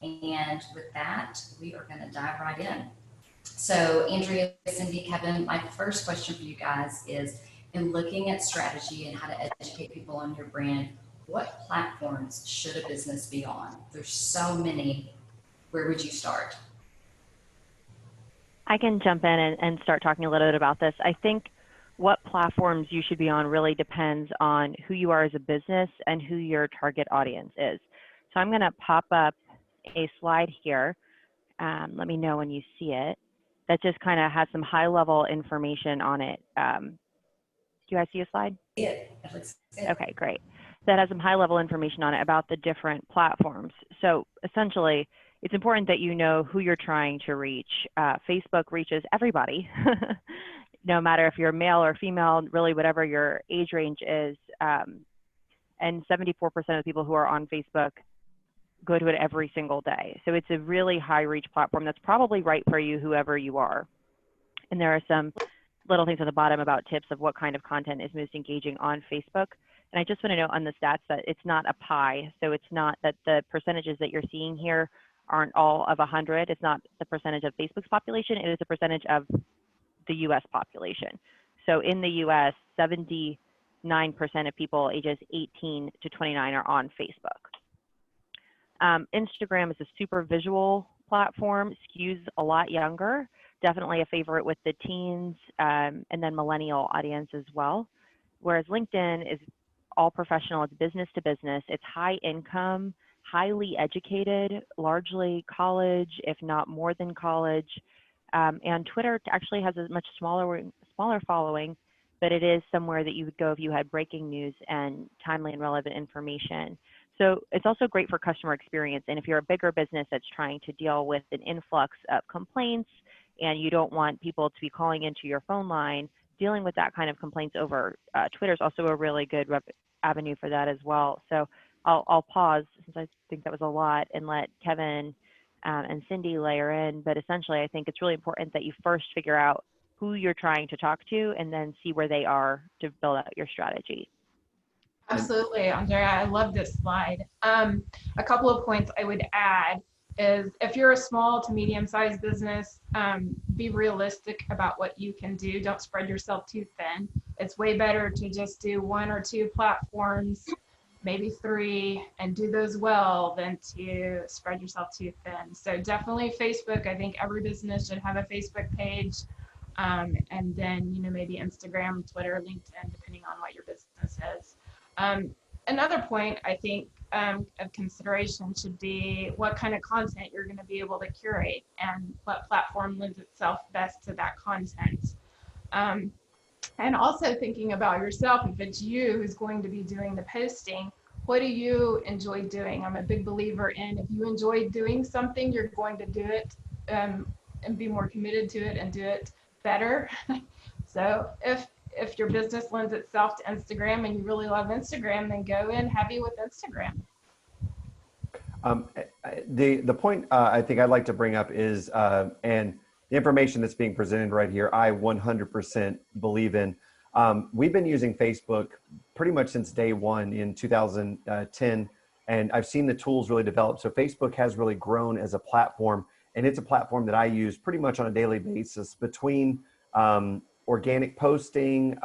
And with that, we are going to dive right in. So, Andrea, Cindy, Kevin, my first question for you guys is, in looking at strategy and how to educate people on your brand, what platforms should a business be on? There's so many. Where would you start? I can jump in and start talking a little bit about this. I think what platforms you should be on really depends on who you are as a business and who your target audience is. So I'm going to pop up a slide here. Let me know when you see it. That just kind of has some high level information on it. Do you guys see a slide? It looks good. Okay, great. That has some high level information on it about the different platforms. So essentially, it's important that you know who you're trying to reach. Facebook reaches everybody, no matter if you're male or female, really whatever your age range is. And 74% of the people who are on Facebook go to it every single day. So it's a really high reach platform that's probably right for you, whoever you are. And there are some little things at the bottom about tips of what kind of content is most engaging on Facebook. And I just want to note on the stats that it's not a pie. So it's not that the percentages that you're seeing here aren't all of 100. It's not the percentage of Facebook's population. It is a percentage of the US population. So in the US, 79% of people ages 18 to 29 are on Facebook. Instagram is a super visual platform, skews a lot younger, definitely a favorite with the teens and then millennial audience as well. Whereas LinkedIn is all professional, it's business to business, it's high income, highly educated, largely college, if not more than college. And Twitter actually has a much smaller following, but it is somewhere that you would go if you had breaking news and timely and relevant information. So it's also great for customer experience. And if you're a bigger business that's trying to deal with an influx of complaints and you don't want people to be calling into your phone line, dealing with that kind of complaints over Twitter is also a really good avenue for that as well. So I'll pause since I think that was a lot and let Kevin and Cindy layer in. But essentially, I think it's really important that you first figure out who you're trying to talk to and then see where they are to build out your strategy. Absolutely, Andrea. I love this slide. A couple of points I would add is if you're a small to medium-sized business, be realistic about what you can do. Don't spread yourself too thin. It's way better to just do 1 or 2 platforms, maybe 3, and do those well than to spread yourself too thin. So definitely Facebook. I think every business should have a Facebook page. And then, maybe Instagram, Twitter, LinkedIn, depending on what your business is. Another point I think of consideration should be what kind of content you're going to be able to curate and what platform lends itself best to that content. And also thinking about yourself, if it's you who's going to be doing the posting, what do you enjoy doing? I'm a big believer in if you enjoy doing something, you're going to do it and be more committed to it and do it better. So if your business lends itself to Instagram and you really love Instagram, then go in heavy with Instagram. The point I think I'd like to bring up is, and the information that's being presented right here, I 100% believe in. We've been using Facebook pretty much since day one in 2010, and I've seen the tools really develop. So Facebook has really grown as a platform, and it's a platform that I use pretty much on a daily basis between organic posting,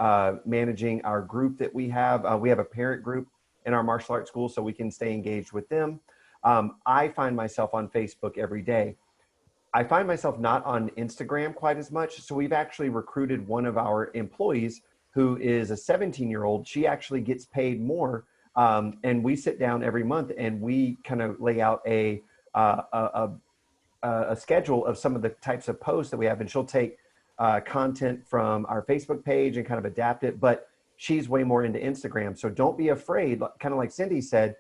managing our group that we have. We have a parent group in our martial arts school, so we can stay engaged with them. I find myself on Facebook every day. I find myself not on Instagram quite as much. So we've actually recruited one of our employees who is a 17-year-old. She actually gets paid more. And we sit down every month and we kind of lay out a schedule of some of the types of posts that we have. And she'll take content from our Facebook page and kind of adapt it. But she's way more into Instagram. So don't be afraid, kind of like Cindy said,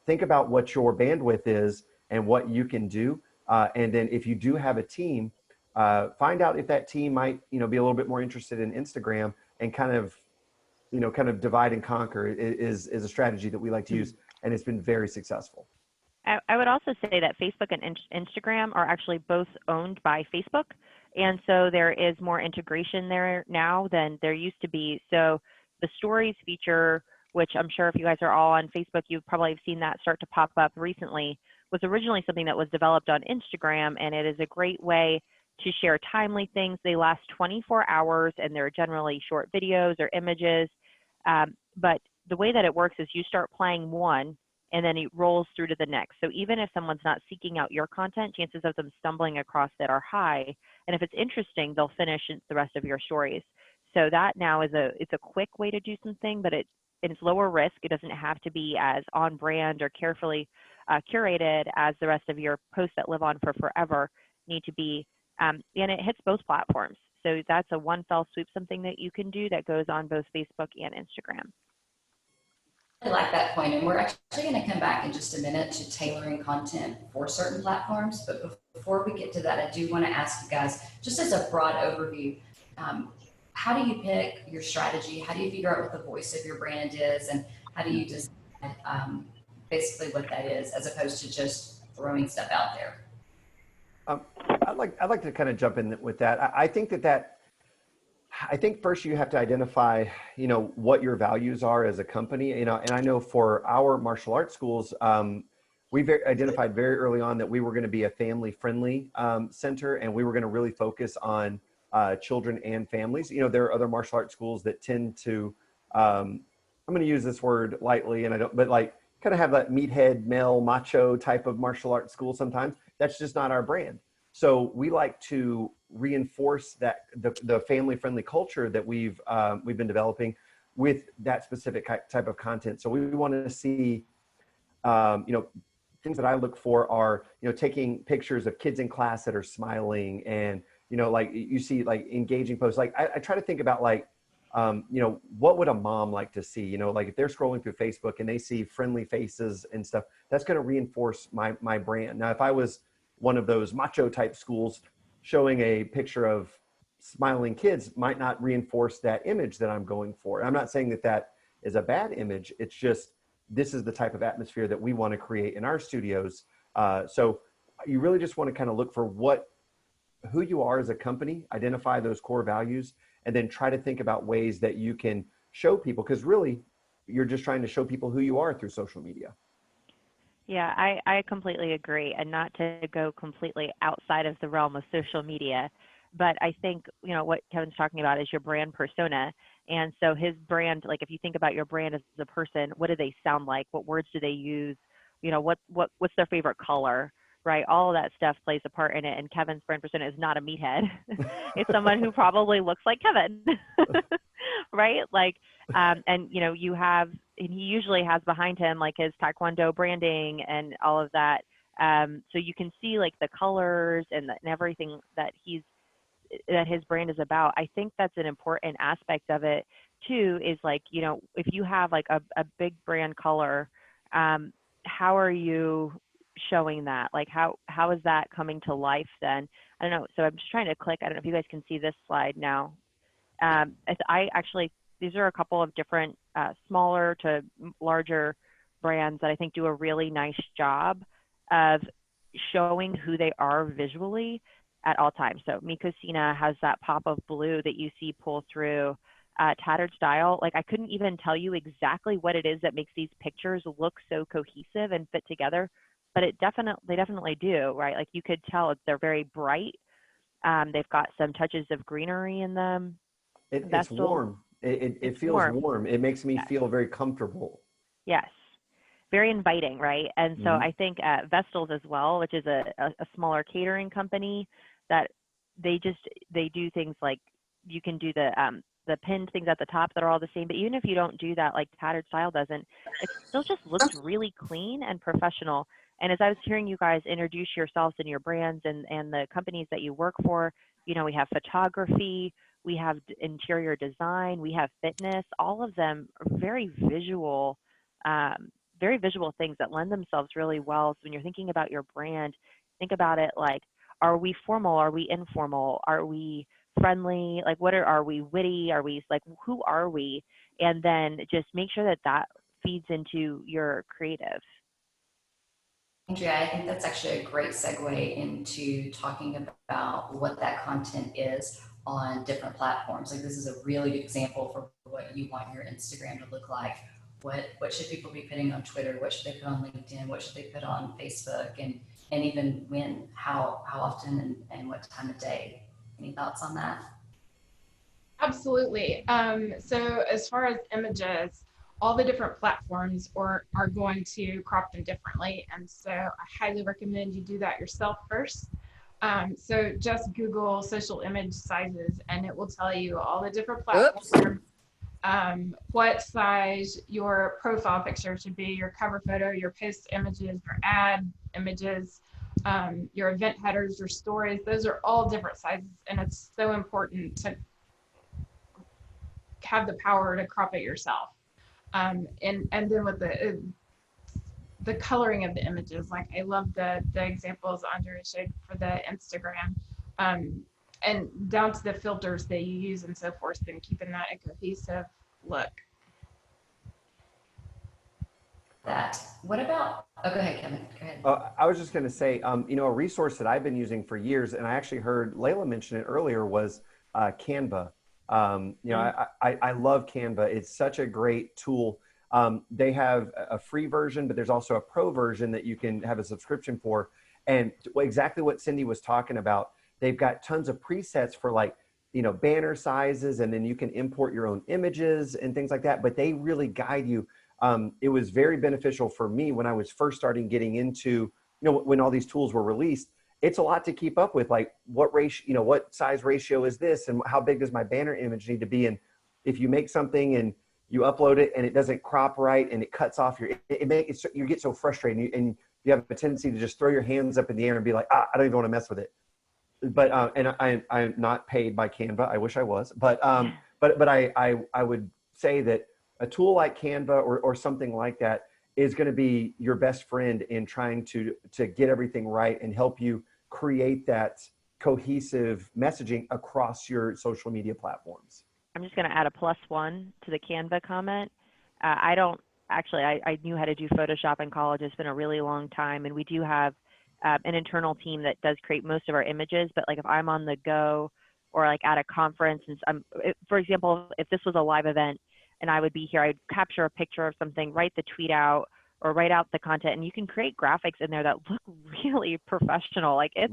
think about what your bandwidth is and what you can do. And then if you do have a team, find out if that team might, be a little bit more interested in Instagram, and kind of divide and conquer is a strategy that we like to use. And it's been very successful. I would also say that Facebook and Instagram are actually both owned by Facebook. And so there is more integration there now than there used to be. So the stories feature, which I'm sure if you guys are all on Facebook, you've probably seen that start to pop up recently, was originally something that was developed on Instagram, and it is a great way to share timely things. They last 24 hours, and they're generally short videos or images. But the way that it works is you start playing one, and then it rolls through to the next. So even if someone's not seeking out your content, chances of them stumbling across it are high. And if it's interesting, they'll finish the rest of your stories. So that now is it's a quick way to do something, but it's lower risk. It doesn't have to be as on brand or carefully curated as the rest of your posts that live on for forever need to be. And it hits both platforms. So that's a one fell swoop, something that you can do that goes on both Facebook and Instagram. I like that point, and we're actually going to come back in just a minute to tailoring content for certain platforms. But before we get to that, I do want to ask you guys, just as a broad overview, how do you pick your strategy? How do you figure out what the voice of your brand is, and how do you decide basically what that is, as opposed to just throwing stuff out there? I'd like to kind of jump in with that. I think I think first you have to identify, what your values are as a company, and I know for our martial arts schools, we've identified very early on that we were going to be a family-friendly center, and we were going to really focus on children and families. There are other martial arts schools that tend to, I'm going to use this word lightly, but like kind of have that meathead, male, macho type of martial arts school sometimes. That's just not our brand. So we like to reinforce that the family-friendly culture that we've been developing with that specific type of content. So we want to see, things that I look for are, taking pictures of kids in class that are smiling, and like you see like engaging posts. Like I try to think about like, what would a mom like to see? Like if they're scrolling through Facebook and they see friendly faces and stuff, that's going to reinforce my brand. Now, if I was one of those macho type schools, showing a picture of smiling kids might not reinforce that image that I'm going for. I'm not saying that is a bad image. It's just, this is the type of atmosphere that we want to create in our studios. So you really just want to kind of look for who you are as a company, identify those core values, and then try to think about ways that you can show people, because really you're just trying to show people who you are through social media. Yeah, I completely agree, and not to go completely outside of the realm of social media, but I think, what Kevin's talking about is your brand persona. And so his brand, like if you think about your brand as a person, what do they sound like? What words do they use? What's their favorite color, right? All of that stuff plays a part in it. And Kevin's brand persona is not a meathead. It's someone who probably looks like Kevin, right? Like, and he usually has behind him like his Taekwondo branding and all of that. So you can see like the colors and everything that his brand is about. I think that's an important aspect of it too, is like, if you have like a big brand color, how are you showing that? Like how is that coming to life then? I don't know. So I'm just trying to click. I don't know if you guys can see this slide now. These are a couple of different smaller to larger brands that I think do a really nice job of showing who they are visually at all times. So Mi Cocina has that pop of blue that you see pull through. Tattered Style, like I couldn't even tell you exactly what it is that makes these pictures look so cohesive and fit together, but they definitely do, right? Like you could tell they're very bright. They've got some touches of greenery in them. It's warm. It feels warm. It makes me feel very comfortable. Yes. Very inviting, right? And so I think Vestals as well, which is a smaller catering company, that they do things like you can do the pinned things at the top that are all the same, but even if you don't do that, like Tattered Style doesn't, it still just looks really clean and professional. And as I was hearing you guys introduce yourselves and your brands and the companies that you work for, we have photography, we have interior design, we have fitness, all of them are very visual things that lend themselves really well. So when you're thinking about your brand, think about it like, are we formal? Are we informal? Are we friendly? Like, are we witty? Are we like, who are we? And then just make sure that feeds into your creative. Andrea, I think that's actually a great segue into talking about what that content is on different platforms. Like this is a really good example for what you want your Instagram to look like what should people be putting on Twitter? What should they put on LinkedIn? What should they put on Facebook? And even when, how often, and what time of day? Any thoughts on that? Absolutely. So as far as images, all the different platforms are going to crop them differently. And so I highly recommend you do that yourself first. So just Google social image sizes and it will tell you all the different platforms, what size your profile picture should be, your cover photo, your post images, your ad images, your event headers, your stories. Those are all different sizes. And it's so important to have the power to crop it yourself. And then with the coloring of the images, like I love the examples Andrea showed for the Instagram, and down to the filters that you use and so forth, and keeping that a cohesive look. That. What about, oh, go ahead, Kevin, go ahead. I was just going to say, you know, a resource that I've been using for years, and I actually heard Layla mention it earlier, was Canva. You know, I love Canva. It's such a great tool. They have a free version, but there's also a pro version that you can have a subscription for. And exactly what Cindy was talking about, they've got tons of presets for, like, you know, banner sizes, and then you can import your own images and things like that, but they really guide you. It was very beneficial for me when I was first starting getting into, you know, when all these tools were released. It's a lot to keep up with, like what ratio, you know, what size ratio is this, and how big does my banner image need to be? And if you make something and you upload it and it doesn't crop right and it cuts off your, you get so frustrated, and you have a tendency to just throw your hands up in the air and be like, I don't even want to mess with it. But and I'm not paid by Canva. I wish I was, but I would say that a tool like Canva or something like that is going to be your best friend in trying to get everything right and help you create that cohesive messaging across your social media platforms. I'm just going to add a +1 to the Canva comment. I don't actually, I knew how to do Photoshop in college. It's been a really long time. And we do have an internal team that does create most of our images. But like if I'm on the go or like at a conference, and for example, if this was a live event and I would be here, I'd capture a picture of something, write the tweet out, or write out the content, and you can create graphics in there that look really professional. Like it's,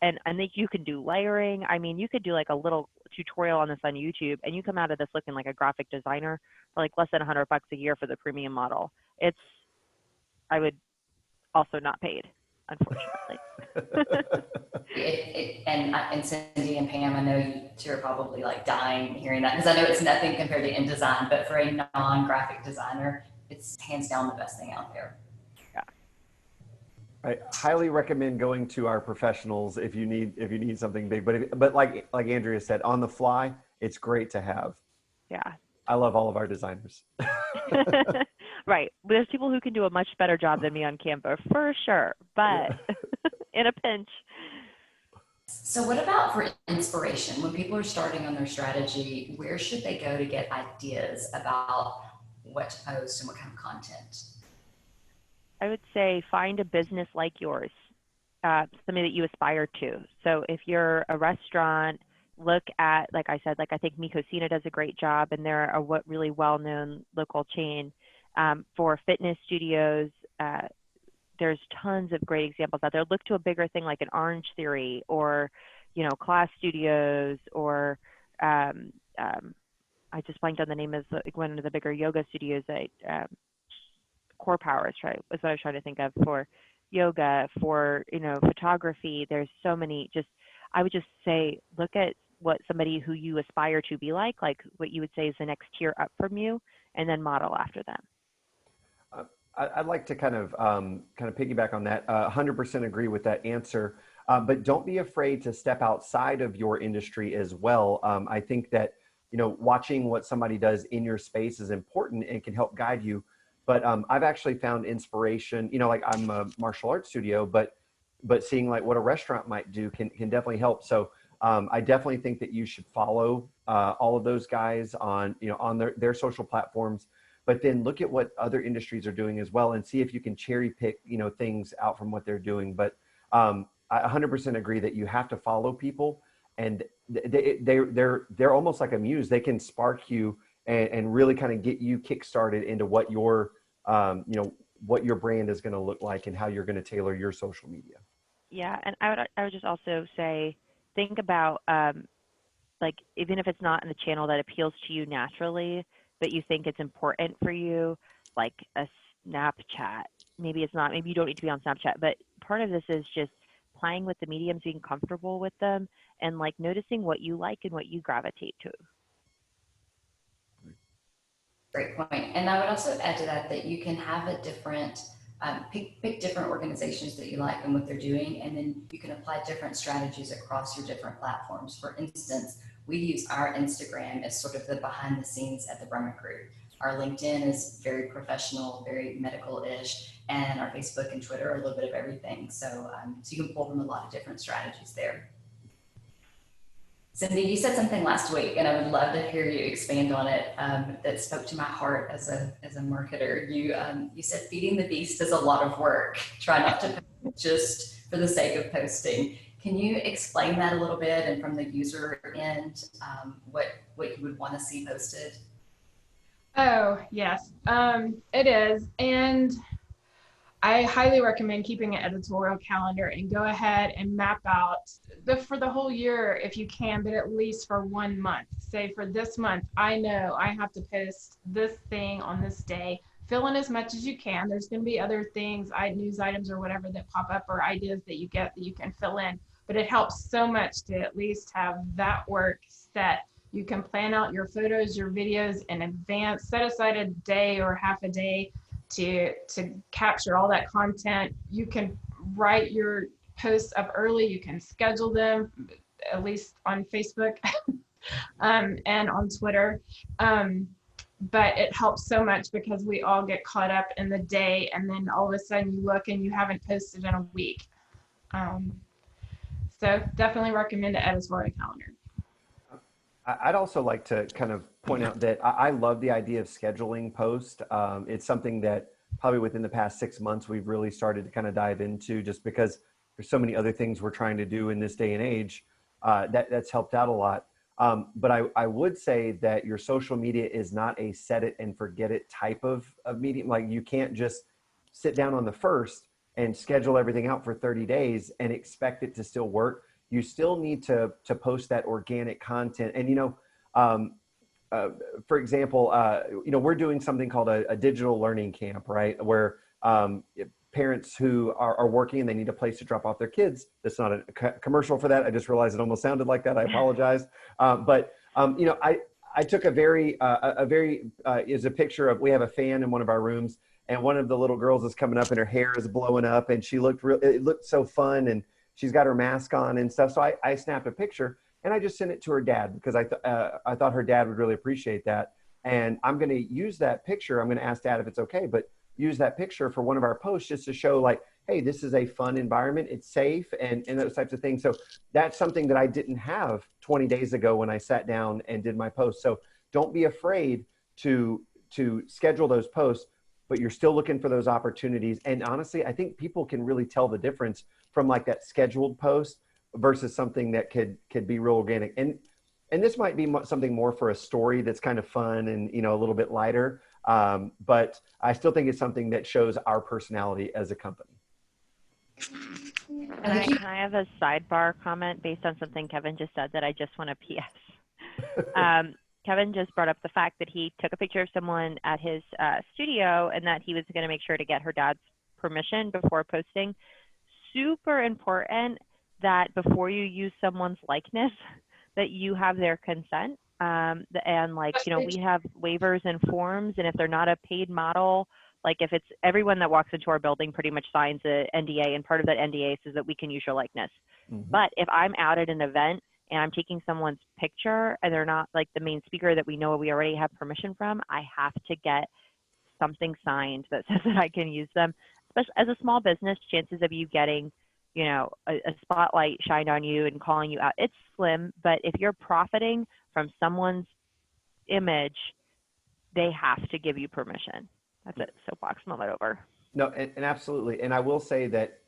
and I think you can do layering. I mean, you could do like a little tutorial on this on YouTube, and you come out of this looking like a graphic designer for like less than $100 a year for the premium model. It's, I would also not paid, unfortunately. And Cindy and Pam, I know you two are probably like dying hearing that, because I know it's nothing compared to InDesign, but for a non-graphic designer, it's hands down the best thing out there. Yeah. I highly recommend going to our professionals if you need something big. But like Andrea said, on the fly, it's great to have. Yeah. I love all of our designers. Right. There's people who can do a much better job than me on Canva for sure, but in a pinch. So what about for inspiration? When people are starting on their strategy, where should they go to get ideas about what to post and what kind of content? I would say find a business like yours, something that you aspire to. So if you're a restaurant, look at, like I said, like I think Mi Cocina does a great job, and they're a really well-known local chain. For fitness studios, there's tons of great examples out there. Look to a bigger thing like an Orange Theory, or, you know, Class Studios, or I just blanked on the name of one of the bigger yoga studios that Core Power is what I was trying to think of for yoga, for, you know, photography. There's so many. I would just say, look at what somebody who you aspire to be like what you would say is the next tier up from you, and then model after them. I'd like to kind of piggyback on that. 100% agree with that answer, but don't be afraid to step outside of your industry as well. I think that, you know, watching what somebody does in your space is important and can help guide you. But I've actually found inspiration, you know, like I'm a martial arts studio, but seeing like what a restaurant might do can definitely help. So I definitely think that you should follow all of those guys on, you know, on their social platforms, but then look at what other industries are doing as well and see if you can cherry pick, you know, things out from what they're doing. But I 100% agree that you have to follow people, and they're almost like a muse. They can spark you and really kind of get you kickstarted into what your, what your brand is going to look like and how you're going to tailor your social media. Yeah, and I would just also say, think about like, even if it's not in the channel that appeals to you naturally, but you think it's important for you, like a Snapchat. Maybe it's not, maybe you don't need to be on Snapchat, but part of this is just playing with the mediums, being comfortable with them, and like noticing what you like and what you gravitate to. Great point. And I would also add to that that you can have a different, pick different organizations that you like and what they're doing, and then you can apply different strategies across your different platforms. For instance, we use our Instagram as sort of the behind the scenes at the Bremen Group. Our LinkedIn is very professional, very medical-ish, and our Facebook and Twitter are a little bit of everything. So, so you can pull from a lot of different strategies there. Cindy, you said something last week, and I would love to hear you expand on it. That spoke to my heart as a marketer. You said feeding the beast is a lot of work. Try not to post just for the sake of posting. Can you explain that a little bit, and from the user end, what you would want to see posted? Oh, yes, it is. And I highly recommend keeping an editorial calendar and go ahead and map out for the whole year if you can, but at least for 1 month. Say for this month, I know I have to post this thing on this day. Fill in as much as you can. There's going to be other things, news items or whatever that pop up, or ideas that you get that you can fill in. But it helps so much to at least have that work set. You can plan out your photos, your videos in advance. Set aside a day or half a day to capture all that content. You can write your posts up early. You can schedule them, at least on Facebook and on Twitter. But it helps so much because we all get caught up in the day, and then all of a sudden you look and you haven't posted in a week. So definitely recommend an editorial calendar. I'd also like to kind of point out that I love the idea of scheduling posts. It's something that probably within the past 6 months, we've really started to kind of dive into, just because there's so many other things we're trying to do in this day and age. That's helped out a lot. But I would say that your social media is not a set it and forget it type of medium. Like, you can't just sit down on the first and schedule everything out for 30 days and expect it to still work. You still need to post that organic content. And, for example, we're doing something called a digital learning camp, right? Where parents who are working and they need a place to drop off their kids. That's not a commercial for that. I just realized it almost sounded like that. I apologize. I took is a picture of, we have a fan in one of our rooms, and one of the little girls is coming up and her hair is blowing up, and it looked so fun, and she's got her mask on and stuff. So I snapped a picture and I just sent it to her dad, because I thought her dad would really appreciate that. And I'm going to use that picture. I'm going to ask Dad if it's okay, but use that picture for one of our posts, just to show, like, hey, this is a fun environment. It's safe, and those types of things. So that's something that I didn't have 20 days ago when I sat down and did my post. So don't be afraid to schedule those posts, but you're still looking for those opportunities. And honestly, I think people can really tell the difference from like that scheduled post versus something that could be real organic. And this might be something more for a story that's kind of fun and, a little bit lighter. But I still think it's something that shows our personality as a company. Can I have a sidebar comment based on something Kevin just said that I just want to PS? Kevin just brought up the fact that he took a picture of someone at his studio, and that he was going to make sure to get her dad's permission before posting. Super important that before you use someone's likeness, that you have their consent. And we have waivers and forms, and if they're not a paid model, like if it's everyone that walks into our building pretty much signs a NDA, and part of that NDA says that we can use your likeness. Mm-hmm. But if I'm out at an event and I'm taking someone's picture and they're not like the main speaker that we know we already have permission from, I have to get something signed that says that I can use them. Especially as a small business, chances of you getting, a spotlight shined on you and calling you out, it's slim. But if you're profiting from someone's image, they have to give you permission. That's it. Soapbox moment over. No, and absolutely. And I will say that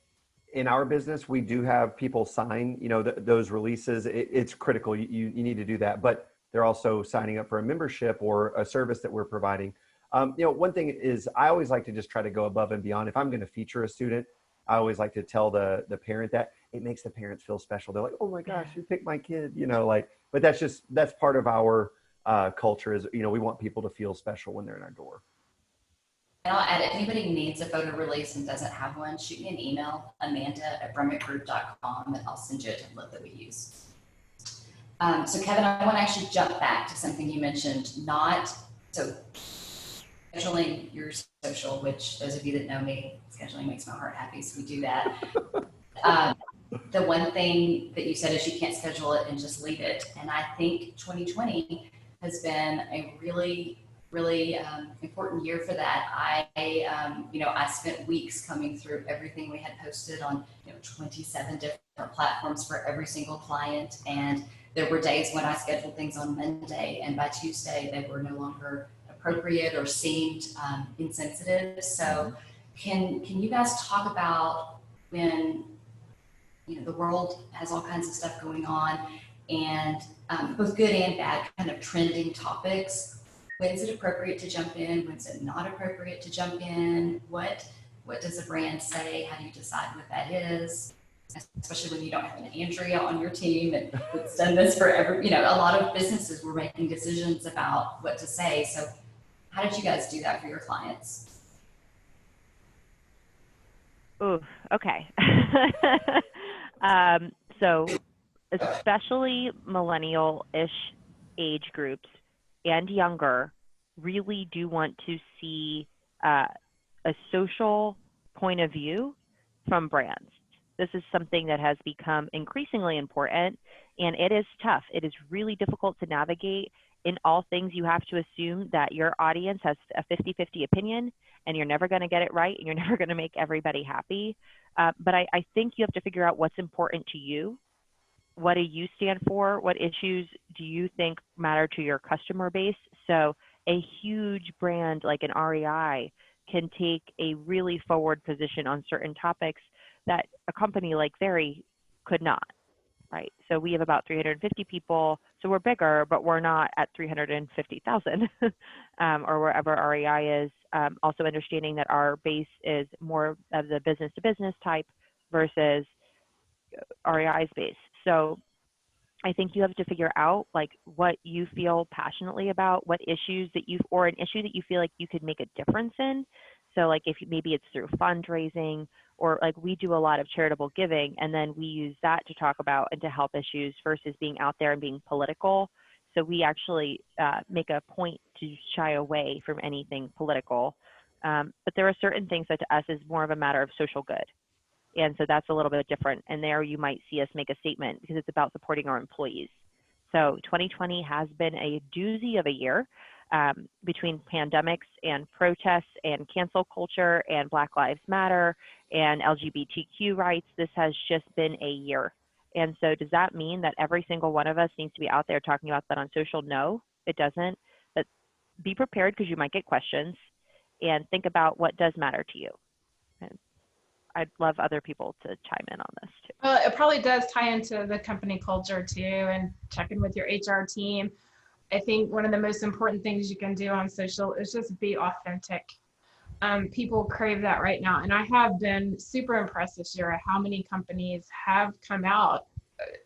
in our business, we do have people sign, those releases. It's critical. You need to do that. But they're also signing up for a membership or a service that we're providing. One thing is I always like to just try to go above and beyond. If I'm going to feature a student, I always like to tell the parent that it makes the parents feel special. They're like, oh my gosh, you picked my kid, but that's part of our culture is, we want people to feel special when they're in our door. And I'll add, if anybody needs a photo release and doesn't have one, shoot me an email, amanda@brummittgroup.com, and I'll send you a template that we use. So Kevin, I want to actually jump back to something you mentioned, scheduling your social, which those of you that know me, scheduling makes my heart happy, so we do that. The one thing that you said is you can't schedule it and just leave it. And I think 2020 has been a really, really important year for that. I spent weeks coming through everything we had posted on 27 different platforms for every single client. And there were days when I scheduled things on Monday, and by Tuesday they were no longer appropriate or seemed insensitive. So can you guys talk about when the world has all kinds of stuff going on, and both good and bad kind of trending topics? When's it appropriate to jump in? When's it not appropriate to jump in? What does a brand say? How do you decide what that is? Especially when you don't have an Andrea on your team and it's done this for a lot of businesses were making decisions about what to say. So how did you guys do that for your clients? Ooh, okay. So especially millennial-ish age groups and younger really do want to see a social point of view from brands. This is something that has become increasingly important, and it is tough. It is really difficult to navigate. In all things, you have to assume that your audience has a 50-50 opinion, and you're never going to get it right, and you're never going to make everybody happy. But I think you have to figure out what's important to you. What do you stand for? What issues do you think matter to your customer base? So a huge brand like an REI can take a really forward position on certain topics that a company like Very could not, right? So we have about 350 people, so we're bigger, but we're not at 350,000 or wherever REI is. Also understanding that our base is more of the business-to-business type versus REI's base. So I think you have to figure out like what you feel passionately about, what issues that or an issue that you feel like you could make a difference in. So like if maybe it's through fundraising, or like we do a lot of charitable giving, and then we use that to talk about and to help issues versus being out there and being political. So we actually make a point to shy away from anything political. But there are certain things that to us is more of a matter of social good. And so that's a little bit different. And there you might see us make a statement because it's about supporting our employees. So 2020 has been a doozy of a year. Between pandemics and protests and cancel culture and Black Lives Matter and LGBTQ rights, this has just been a year. And so does that mean that every single one of us needs to be out there talking about that on social? No, it doesn't. But be prepared because you might get questions, and think about what does matter to you. And I'd love other people to chime in on this too. Well, it probably does tie into the company culture too, and check in with your HR team. I think one of the most important things you can do on social is just be authentic. People crave that right now. And I have been super impressed this year at how many companies have come out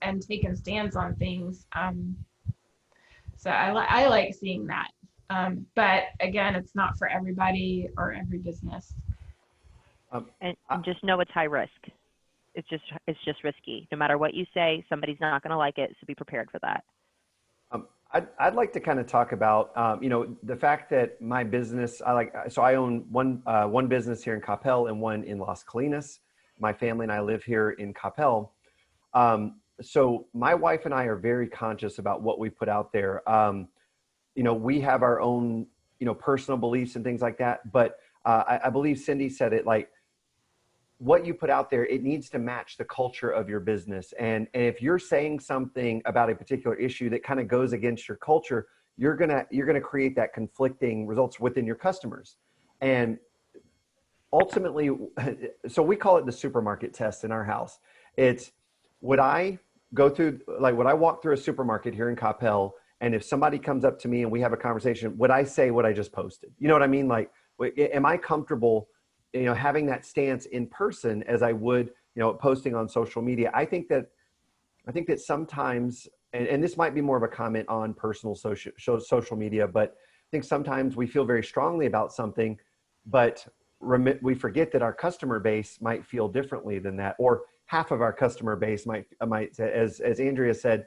and taken stands on things. So I like seeing that. But again, it's not for everybody or every business. And just know it's high risk. It's just risky. No matter what you say, somebody's not going to like it. So be prepared for that. I'd like to kind of talk about, the fact that my business, I own one business here in Coppell and one in Las Colinas. My family and I live here in Coppell. So my wife and I are very conscious about what we put out there. We have our own, personal beliefs and things like that. But I believe Cindy said it, like, what you put out there, it needs to match the culture of your business. And if you're saying something about a particular issue that kind of goes against your culture, you're gonna create that conflicting results within your customers. And ultimately, so we call it the supermarket test in our house. It's would I walk through a supermarket here in Coppell And if somebody comes up to me and we have a conversation, would I say what I just posted? You know what I mean? Like, am I comfortable, having that stance in person as I would, posting on social media? I think that sometimes, and this might be more of a comment on personal social media, but I think sometimes we feel very strongly about something, but we forget that our customer base might feel differently than that, or half of our customer base might, as Andrea said,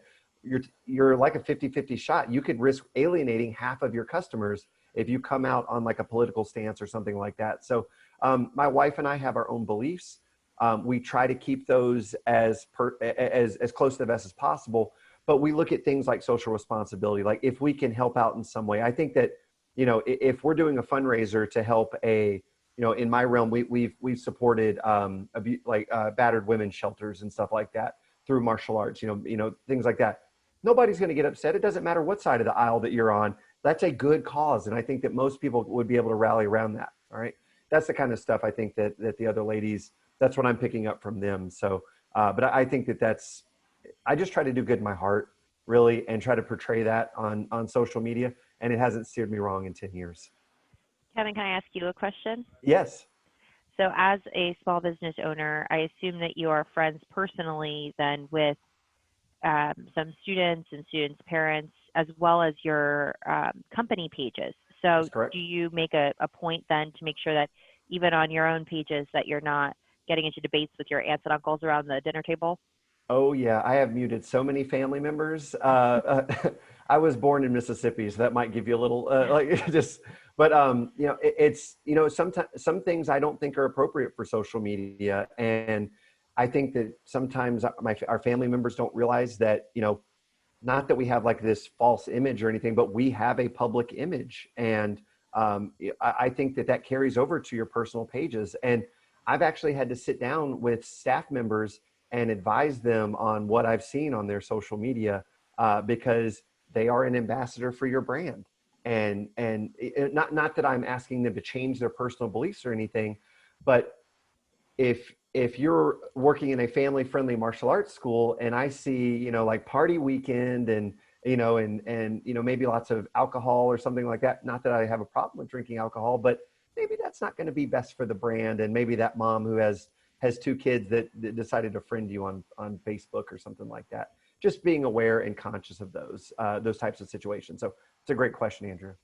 you're like a 50-50 shot. You could risk alienating half of your customers if you come out on like a political stance or something like that. So my wife and I have our own beliefs. We try to keep those as close to the vest as possible, but we look at things like social responsibility. Like if we can help out in some way, I think that, if we're doing a fundraiser to help in my realm, we've supported battered women's shelters and stuff like that through martial arts, things like that. Nobody's going to get upset. It doesn't matter what side of the aisle that you're on. That's a good cause. And I think that most people would be able to rally around that. All right. That's the kind of stuff I think that the other ladies, that's what I'm picking up from them. So, but I think I just try to do good in my heart, really, and try to portray that on social media. And it hasn't steered me wrong in 10 years. Kevin, can I ask you a question? Yes. So as a small business owner, I assume that you are friends personally then with some students and students' parents, as well as your company pages. So do you make a point then to make sure that even on your own pages that you're not getting into debates with your aunts and uncles around the dinner table? Oh yeah, I have muted so many family members. I was born in Mississippi, so that might give you a little but it's sometimes some things I don't think are appropriate for social media, and I think that sometimes our family members don't realize that, not that we have like this false image or anything, but we have a public image, and I think that carries over to your personal pages. And I've actually had to sit down with staff members and advise them on what I've seen on their social media, because they are an ambassador for your brand. And not that I'm asking them to change their personal beliefs or anything, but if you're working in a family-friendly martial arts school and I see, like party weekend and maybe lots of alcohol or something like that, not that I have a problem with drinking alcohol, but maybe that's not going to be best for the brand. And maybe that mom who has two kids that decided to friend you on Facebook or something like that. Just being aware and conscious of those types of situations. So it's a great question, Andrew.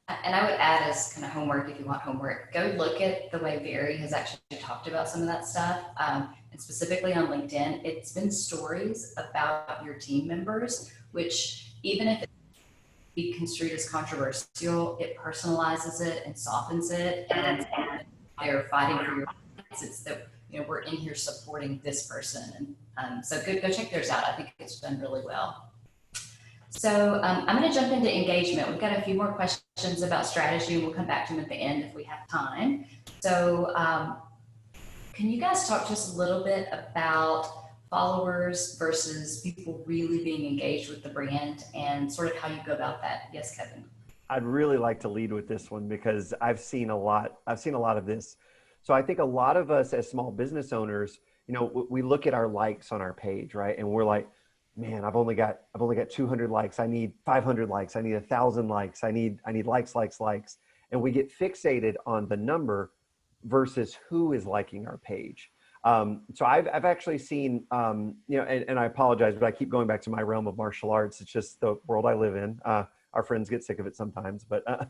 And I would add as kind of homework, if you want homework, go look at the way Barry has actually talked about some of that stuff. And specifically on LinkedIn, it's been stories about your team members, which even if it be construed as controversial, it personalizes it and softens it. And they're fighting for your rights. It's that, we're in here supporting this person. And so go check theirs out. I think it's done really well. So I'm going to jump into engagement. We've got a few more questions about strategy, and we'll come back to them at the end if we have time. So can you guys talk to us a little bit about followers versus people really being engaged with the brand and sort of how you go about that? Yes, Kevin. I'd really like to lead with this one because I've seen a lot of this. So I think a lot of us as small business owners, we look at our likes on our page, right? And we're like, man, I've only got 200 likes. I need 500 likes. I need 1,000 likes. I need likes. And we get fixated on the number versus who is liking our page. So I've actually seen, and I apologize, but I keep going back to my realm of martial arts. It's just the world I live in. Our friends get sick of it sometimes, but I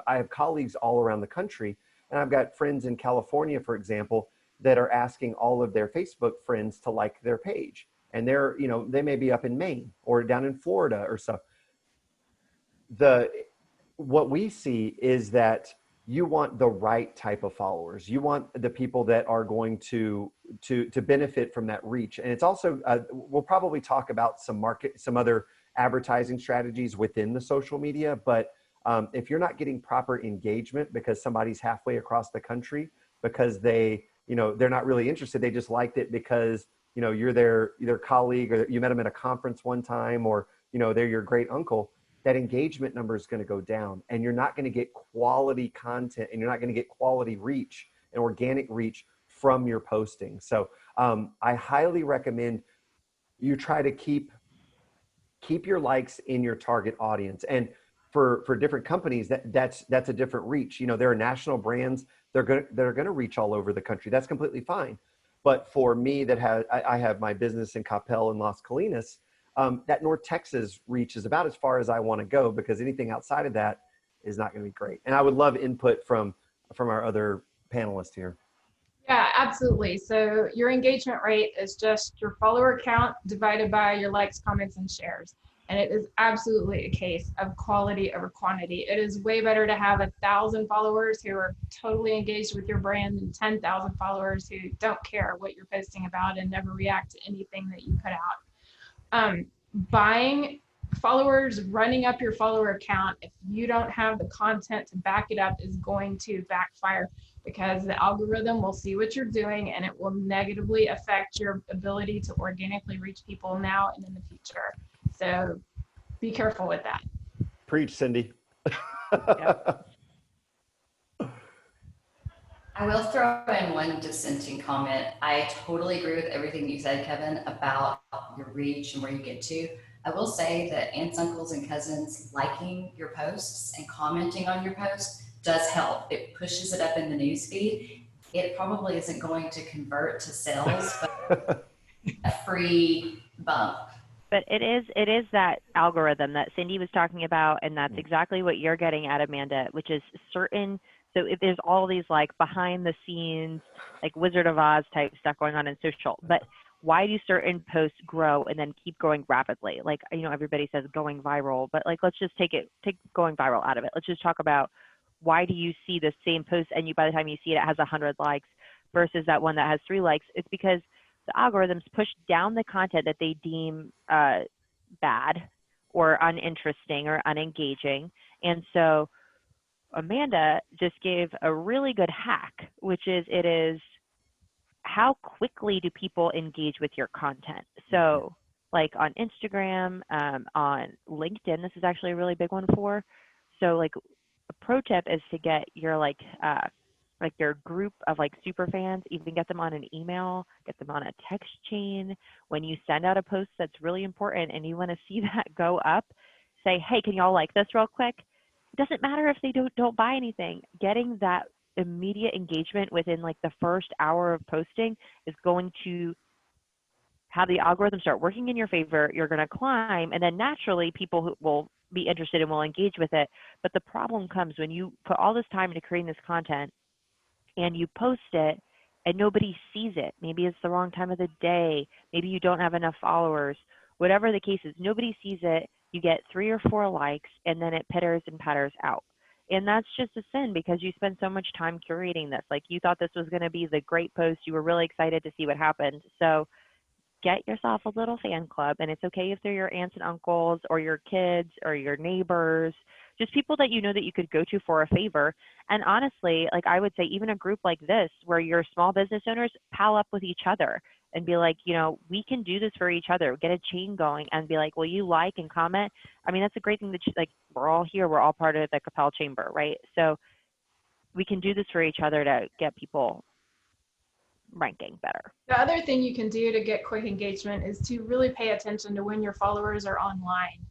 have colleagues all around the country, and I've got friends in California, for example, that are asking all of their Facebook friends to like their page. And they may be up in Maine or down in Florida or stuff. What we see is that you want the right type of followers. You want the people that are going to benefit from that reach. And it's also, we'll probably talk about some other advertising strategies within the social media, but if you're not getting proper engagement because somebody's halfway across the country because they're not really interested, they just liked it because you're their colleague, or you met them at a conference one time, or they're your great uncle, that engagement number is going to go down, and you're not going to get quality content, and you're not going to get quality reach and organic reach from your posting. So I highly recommend you try to keep keep your likes in your target audience. And for different companies, that's a different reach. You know, there are national brands, they're going to reach all over the country. That's completely fine. But for me, I have my business in Coppell and Las Colinas. That North Texas reach is about as far as I want to go, because anything outside of that is not going to be great. And I would love input from our other panelists here. Yeah, absolutely. So your engagement rate is just your follower count divided by your likes, comments, and shares. And it is absolutely a case of quality over quantity. It is way better to have 1,000 followers who are totally engaged with your brand than 10,000 followers who don't care what you're posting about and never react to anything that you put out. Buying followers, running up your follower count, if you don't have the content to back it up, is going to backfire, because the algorithm will see what you're doing and it will negatively affect your ability to organically reach people now and in the future. So be careful with that. Preach, Cindy. Yep. I will throw in one dissenting comment. I totally agree with everything you said, Kevin, about your reach and where you get to. I will say that aunts, uncles, and cousins liking your posts and commenting on your posts does help. It pushes it up in the news feed. It probably isn't going to convert to sales, but a free bump. But it is that algorithm that Cindy was talking about, and that's exactly what you're getting at, Amanda, which is certain. So if there's all these like behind the scenes, like Wizard of Oz type stuff going on in social, but why do certain posts grow and then keep growing rapidly? Like, you know, everybody says going viral, but like, let's just take going viral out of it. Let's just talk about, why do you see the same post and by the time you see it, it has 100 likes versus that one that has 3 likes? It's because the algorithms push down the content that they deem bad or uninteresting or unengaging. And so Amanda just gave a really good hack, which is how quickly do people engage with your content? So like on Instagram, on LinkedIn, this is actually a really big one for. So like a pro tip is to get your like your group of like super fans, even get them on an email, get them on a text chain. When you send out a post that's really important and you want to see that go up, say, hey, can y'all like this real quick? It doesn't matter if they don't buy anything. Getting that immediate engagement within like the first hour of posting is going to have the algorithm start working in your favor. You're going to climb, and then naturally people who will be interested and will engage with it. But the problem comes when you put all this time into creating this content and you post it and nobody sees it. Maybe it's the wrong time of the day. Maybe you don't have enough followers. Whatever the case is, nobody sees it. You get 3 or 4 likes, and then it pitters and patters out. And that's just a sin, because you spend so much time curating this. Like, you thought this was going to be the great post. You were really excited to see what happened. So get yourself a little fan club, and it's okay if they're your aunts and uncles or your kids or your neighbors, just people that you know that you could go to for a favor. And honestly, like I would say, even a group like this where your small business owners pal up with each other and be like, you know, we can do this for each other, get a chain going and be like, will you like and comment? I mean, that's a great thing that like, we're all here, we're all part of the Coppell Chamber, right? So we can do this for each other to get people ranking better. The other thing you can do to get quick engagement is to really pay attention to when your followers are online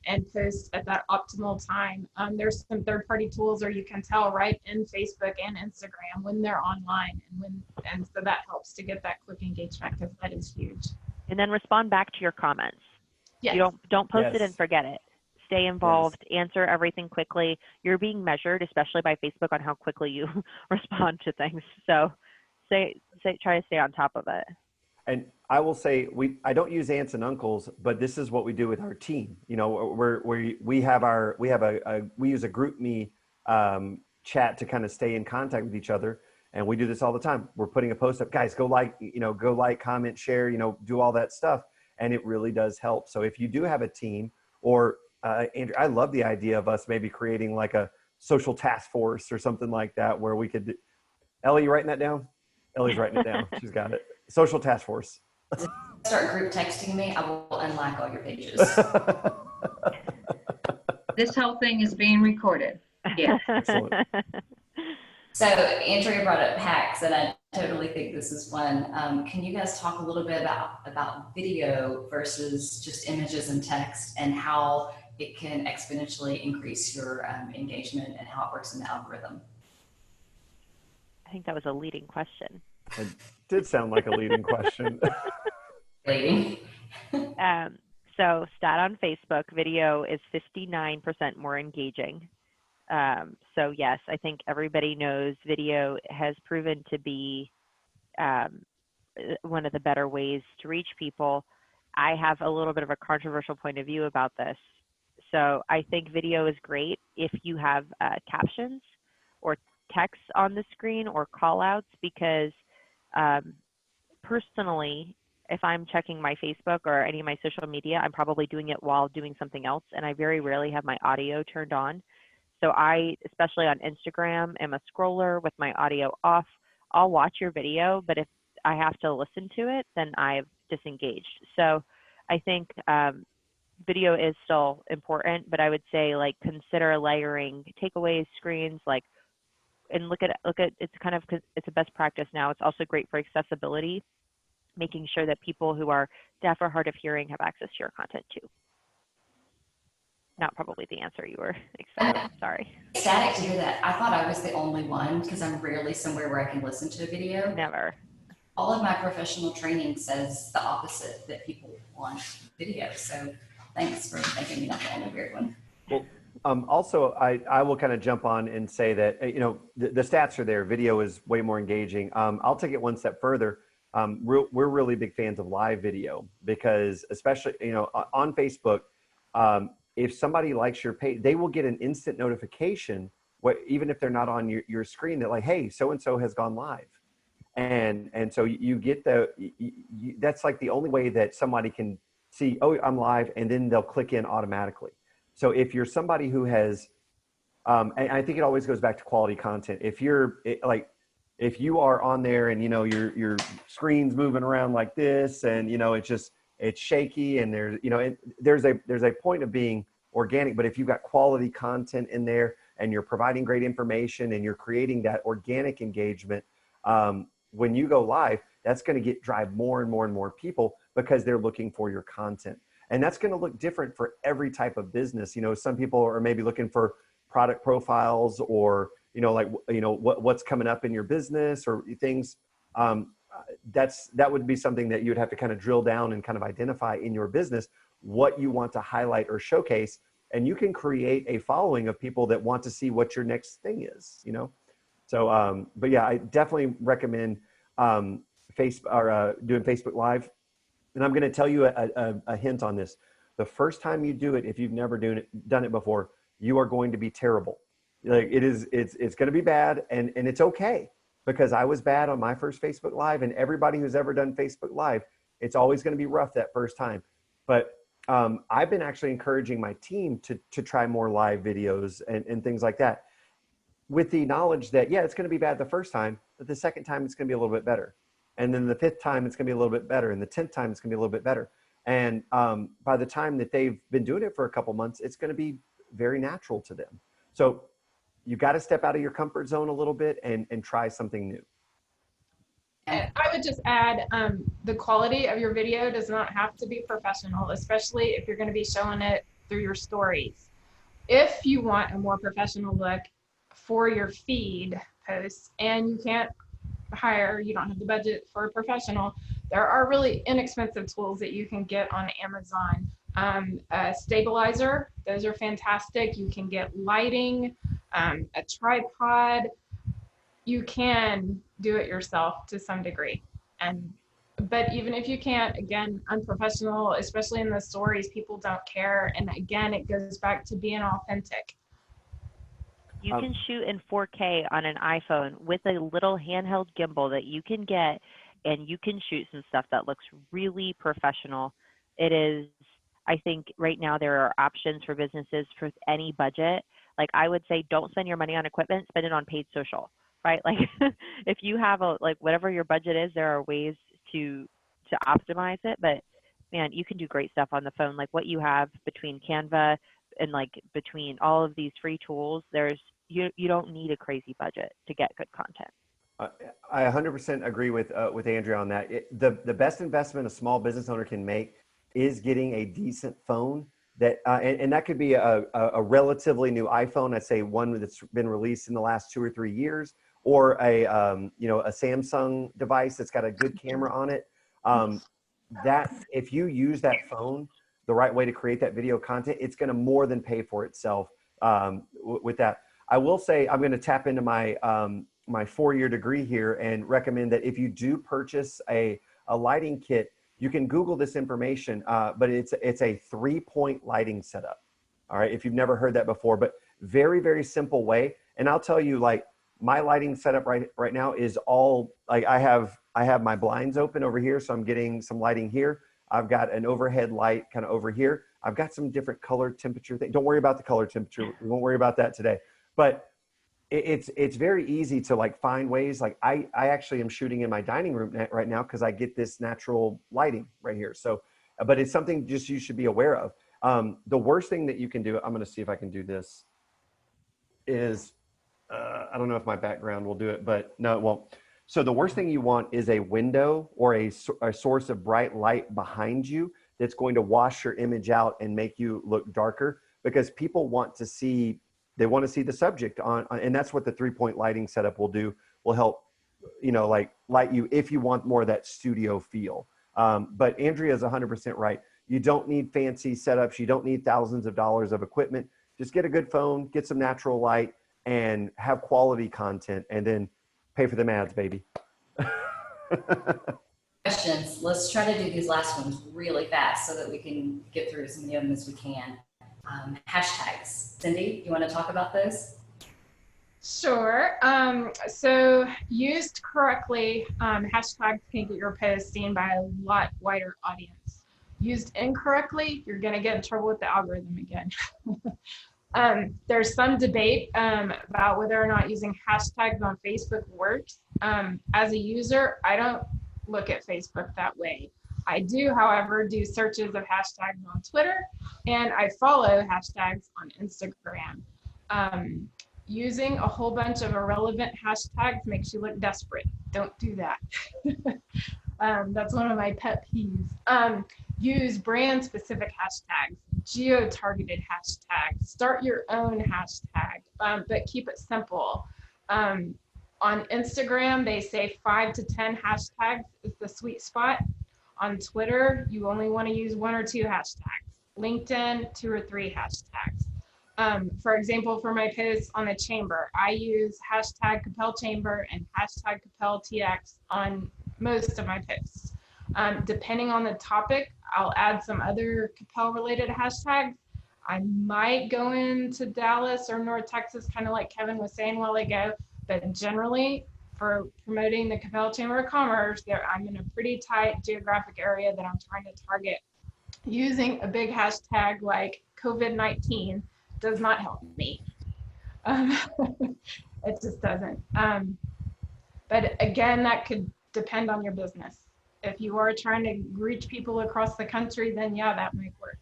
and post at that optimal time. There's some third-party tools where you can tell right in Facebook and Instagram when they're online, and so that helps to get that quick engagement, because that is huge. And then respond back to your comments. Yes. You don't post it Yes. and forget it. Stay involved, answer everything quickly. You're being measured, especially by Facebook, on how quickly you respond to things. So try to stay on top of it. And I will say, I don't use aunts and uncles, but this is what we do with our team. You know, we use a GroupMe chat to kind of stay in contact with each other, and we do this all the time. We're putting a post up, guys, go like, comment, share, do all that stuff, and it really does help. So if you do have a team, or Andrew, I love the idea of us maybe creating like a social task force or something like that, where we could. Ellie, you writing that down? Ellie's writing it down. She's got it. Social task force. Start group texting me, I will unlike all your pages. This whole thing is being recorded. Yeah. Excellent. So Andrea brought up hacks, and I totally think this is fun. Can you guys talk a little bit about video versus just images and text and how it can exponentially increase your engagement and how it works in the algorithm? I think that was a leading question. It did sound like a leading question. Lady. So stat on Facebook, video is 59% more engaging. So yes, I think everybody knows video has proven to be one of the better ways to reach people. I have a little bit of a controversial point of view about this. So I think video is great if you have captions or text on the screen or call outs, because personally, if I'm checking my Facebook or any of my social media, I'm probably doing it while doing something else, and I very rarely have my audio turned on. So I, especially on Instagram, am a scroller with my audio off. I'll watch your video, but if I have to listen to it, then I've disengaged. So I think video is still important, but I would say like consider layering takeaways, screens, like, and look at it's a best practice now. It's also great for accessibility, making sure that people who are deaf or hard of hearing have access to your content too. Not probably the answer you were expecting, sorry. Ecstatic to hear that. I thought I was the only one because I'm rarely somewhere where I can listen to a video. Never. All of my professional training says the opposite, that people want video. So thanks for making me not the only weird one. Well, also, I will kind of jump on and say that, the stats are there. Video is way more engaging. I'll take it one step further. We're really big fans of live video because, especially, on Facebook, if somebody likes your page, they will get an instant notification, even if they're not on your screen, that like, hey, so-and-so has gone live. And so you get that's like the only way that somebody can see, oh, I'm live, and then they'll click in automatically. So if you're somebody who has, and I think it always goes back to quality content. If if you are on there and, your screen's moving around like this, and, it's shaky, and there's a point of being organic, but if you've got quality content in there and you're providing great information and you're creating that organic engagement, when you go live, that's going to drive more and more and more people because they're looking for your content. And that's going to look different for every type of business. Some people are maybe looking for product profiles or, what's coming up in your business or things. That would be something that you would have to kind of drill down and kind of identify in your business what you want to highlight or showcase. And you can create a following of people that want to see what your next thing is, So, but yeah, I definitely recommend Facebook or doing Facebook Live. And I'm going to tell you a hint on this. The first time you do it, if you've never done it before, you are going to be terrible. Like it's going to be bad, and it's okay, because I was bad on my first Facebook Live, and everybody who's ever done Facebook Live, it's always going to be rough that first time. But I've been actually encouraging my team to try more live videos and things like that, with the knowledge that, yeah, it's going to be bad the first time, but the second time it's going to be a little bit better. And then the 5th time it's going to be a little bit better. And the 10th time it's going to be a little bit better. And by the time that they've been doing it for a couple months, it's going to be very natural to them. So you've got to step out of your comfort zone a little bit and try something new. And I would just add, the quality of your video does not have to be professional, especially if you're going to be showing it through your stories. If you want a more professional look for your feed posts and you can't you don't have the budget for a professional, there are really inexpensive tools that you can get on Amazon. A stabilizer, those are fantastic. You can get lighting, a tripod. You can do it yourself to some degree. But even if you can't, again, unprofessional, especially in the stories, people don't care. And again, it goes back to being authentic. You can shoot in 4K on an iPhone with a little handheld gimbal that you can get, and you can shoot some stuff that looks really professional. It is, I think right now there are options for businesses for any budget. Like I would say, don't spend your money on equipment, spend it on paid social, right? Like if you have whatever your budget is, there are ways to optimize it, but man, you can do great stuff on the phone. Like what you have between Canva and between all of these free tools, you don't need a crazy budget to get good content. I 100% agree with Andrea on that. The best investment a small business owner can make is getting a decent phone that, and that could be a relatively new iPhone. I'd say one that's been released in the last 2 or 3 years, or a Samsung device that's got a good camera on it. That if you use that phone the right way to create that video content, it's going to more than pay for itself with that. I will say I'm going to tap into my my 4-year degree here and recommend that if you do purchase a lighting kit, you can Google this information, but it's a 3-point lighting setup. All right, if you've never heard that before, but very, very simple way. And I'll tell you, like, my lighting setup right now is all like I have my blinds open over here, so I'm getting some lighting here. I've got an overhead light kind of over here. I've got some different color temperature things. Don't worry about the color temperature. We won't worry about that today. But it's very easy to like find ways. Like I actually am shooting in my dining room right now because I get this natural lighting right here. So, but it's something just you should be aware of. The worst thing that you can do, I'm going to see if I can do this, is I don't know if my background will do it, but no, it won't. So the worst thing you want is a window or a source of bright light behind you that's going to wash your image out and make you look darker, because people want to see, they want to see the subject on, and that's what the 3-point lighting setup will do, will help, like light you if you want more of that studio feel. But Andrea is 100% right. You don't need fancy setups. You don't need thousands of dollars of equipment. Just get a good phone, get some natural light, and have quality content, and then pay for them ads, baby. Questions. Let's try to do these last ones really fast so that we can get through as many of them as we can. Hashtags. Cindy, you want to talk about those? Sure. So used correctly, hashtags can get your post seen by a lot wider audience. Used incorrectly, you're going to get in trouble with the algorithm again. There's some debate about whether or not using hashtags on Facebook works. As a user, I don't look at Facebook that way. I do, however, do searches of hashtags on Twitter, and I follow hashtags on Instagram. Using a whole bunch of irrelevant hashtags makes you look desperate. Don't do that. That's one of my pet peeves. Use brand-specific hashtags, geo-targeted hashtags, start your own hashtag, but keep it simple. On Instagram, they say 5 to 10 hashtags is the sweet spot. On Twitter, you only want to use 1 or 2 hashtags. LinkedIn, 2 or 3 hashtags. For example, for my posts on the chamber, I use hashtag Capel Chamber and hashtag Capel TX on most of my posts. Depending on the topic, I'll add some other Capel related hashtags. I might go into Dallas or North Texas, kind of like Kevin was saying a while ago, but generally for promoting the Capel Chamber of Commerce, I'm in a pretty tight geographic area that I'm trying to target. Using a big hashtag like COVID-19 does not help me. It just doesn't. But again, that could depend on your business. If you are trying to reach people across the country, then yeah, that might work.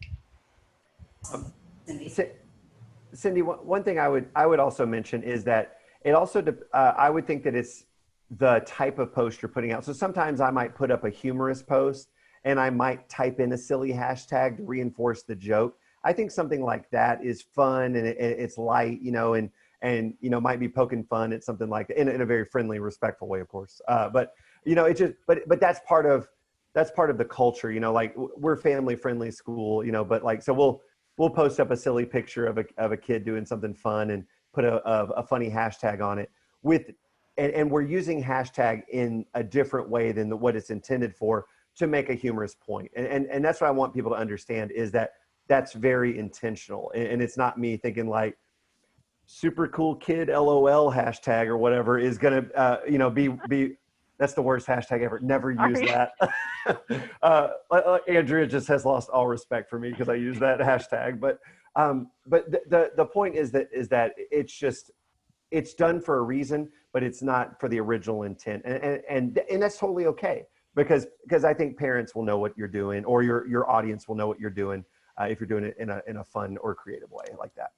Cindy, one thing I would also mention is that it also, I would think that it's the type of post you're putting out. So sometimes I might put up a humorous post and I might type in a silly hashtag to reinforce the joke. I think something like that is fun and it's light, and might be poking fun at something like that in a very friendly, respectful way, of course. But it's just, but that's part of the culture, like we're family friendly school, but like, so we'll post up a silly picture of a kid doing something fun and put a funny hashtag on it and we're using hashtag in a different way than what it's intended for, to make a humorous point. And that's what I want people to understand, is that that's very intentional. And it's not me thinking like super cool kid LOL hashtag or whatever is going to, be, that's the worst hashtag ever. Never use that. Andrea just has lost all respect for me because I use that hashtag. But the point is that it's done for a reason, but it's not for the original intent. And that's totally okay, because I think parents will know what you're doing, or your audience will know what you're doing if you're doing it in a fun or creative way like that.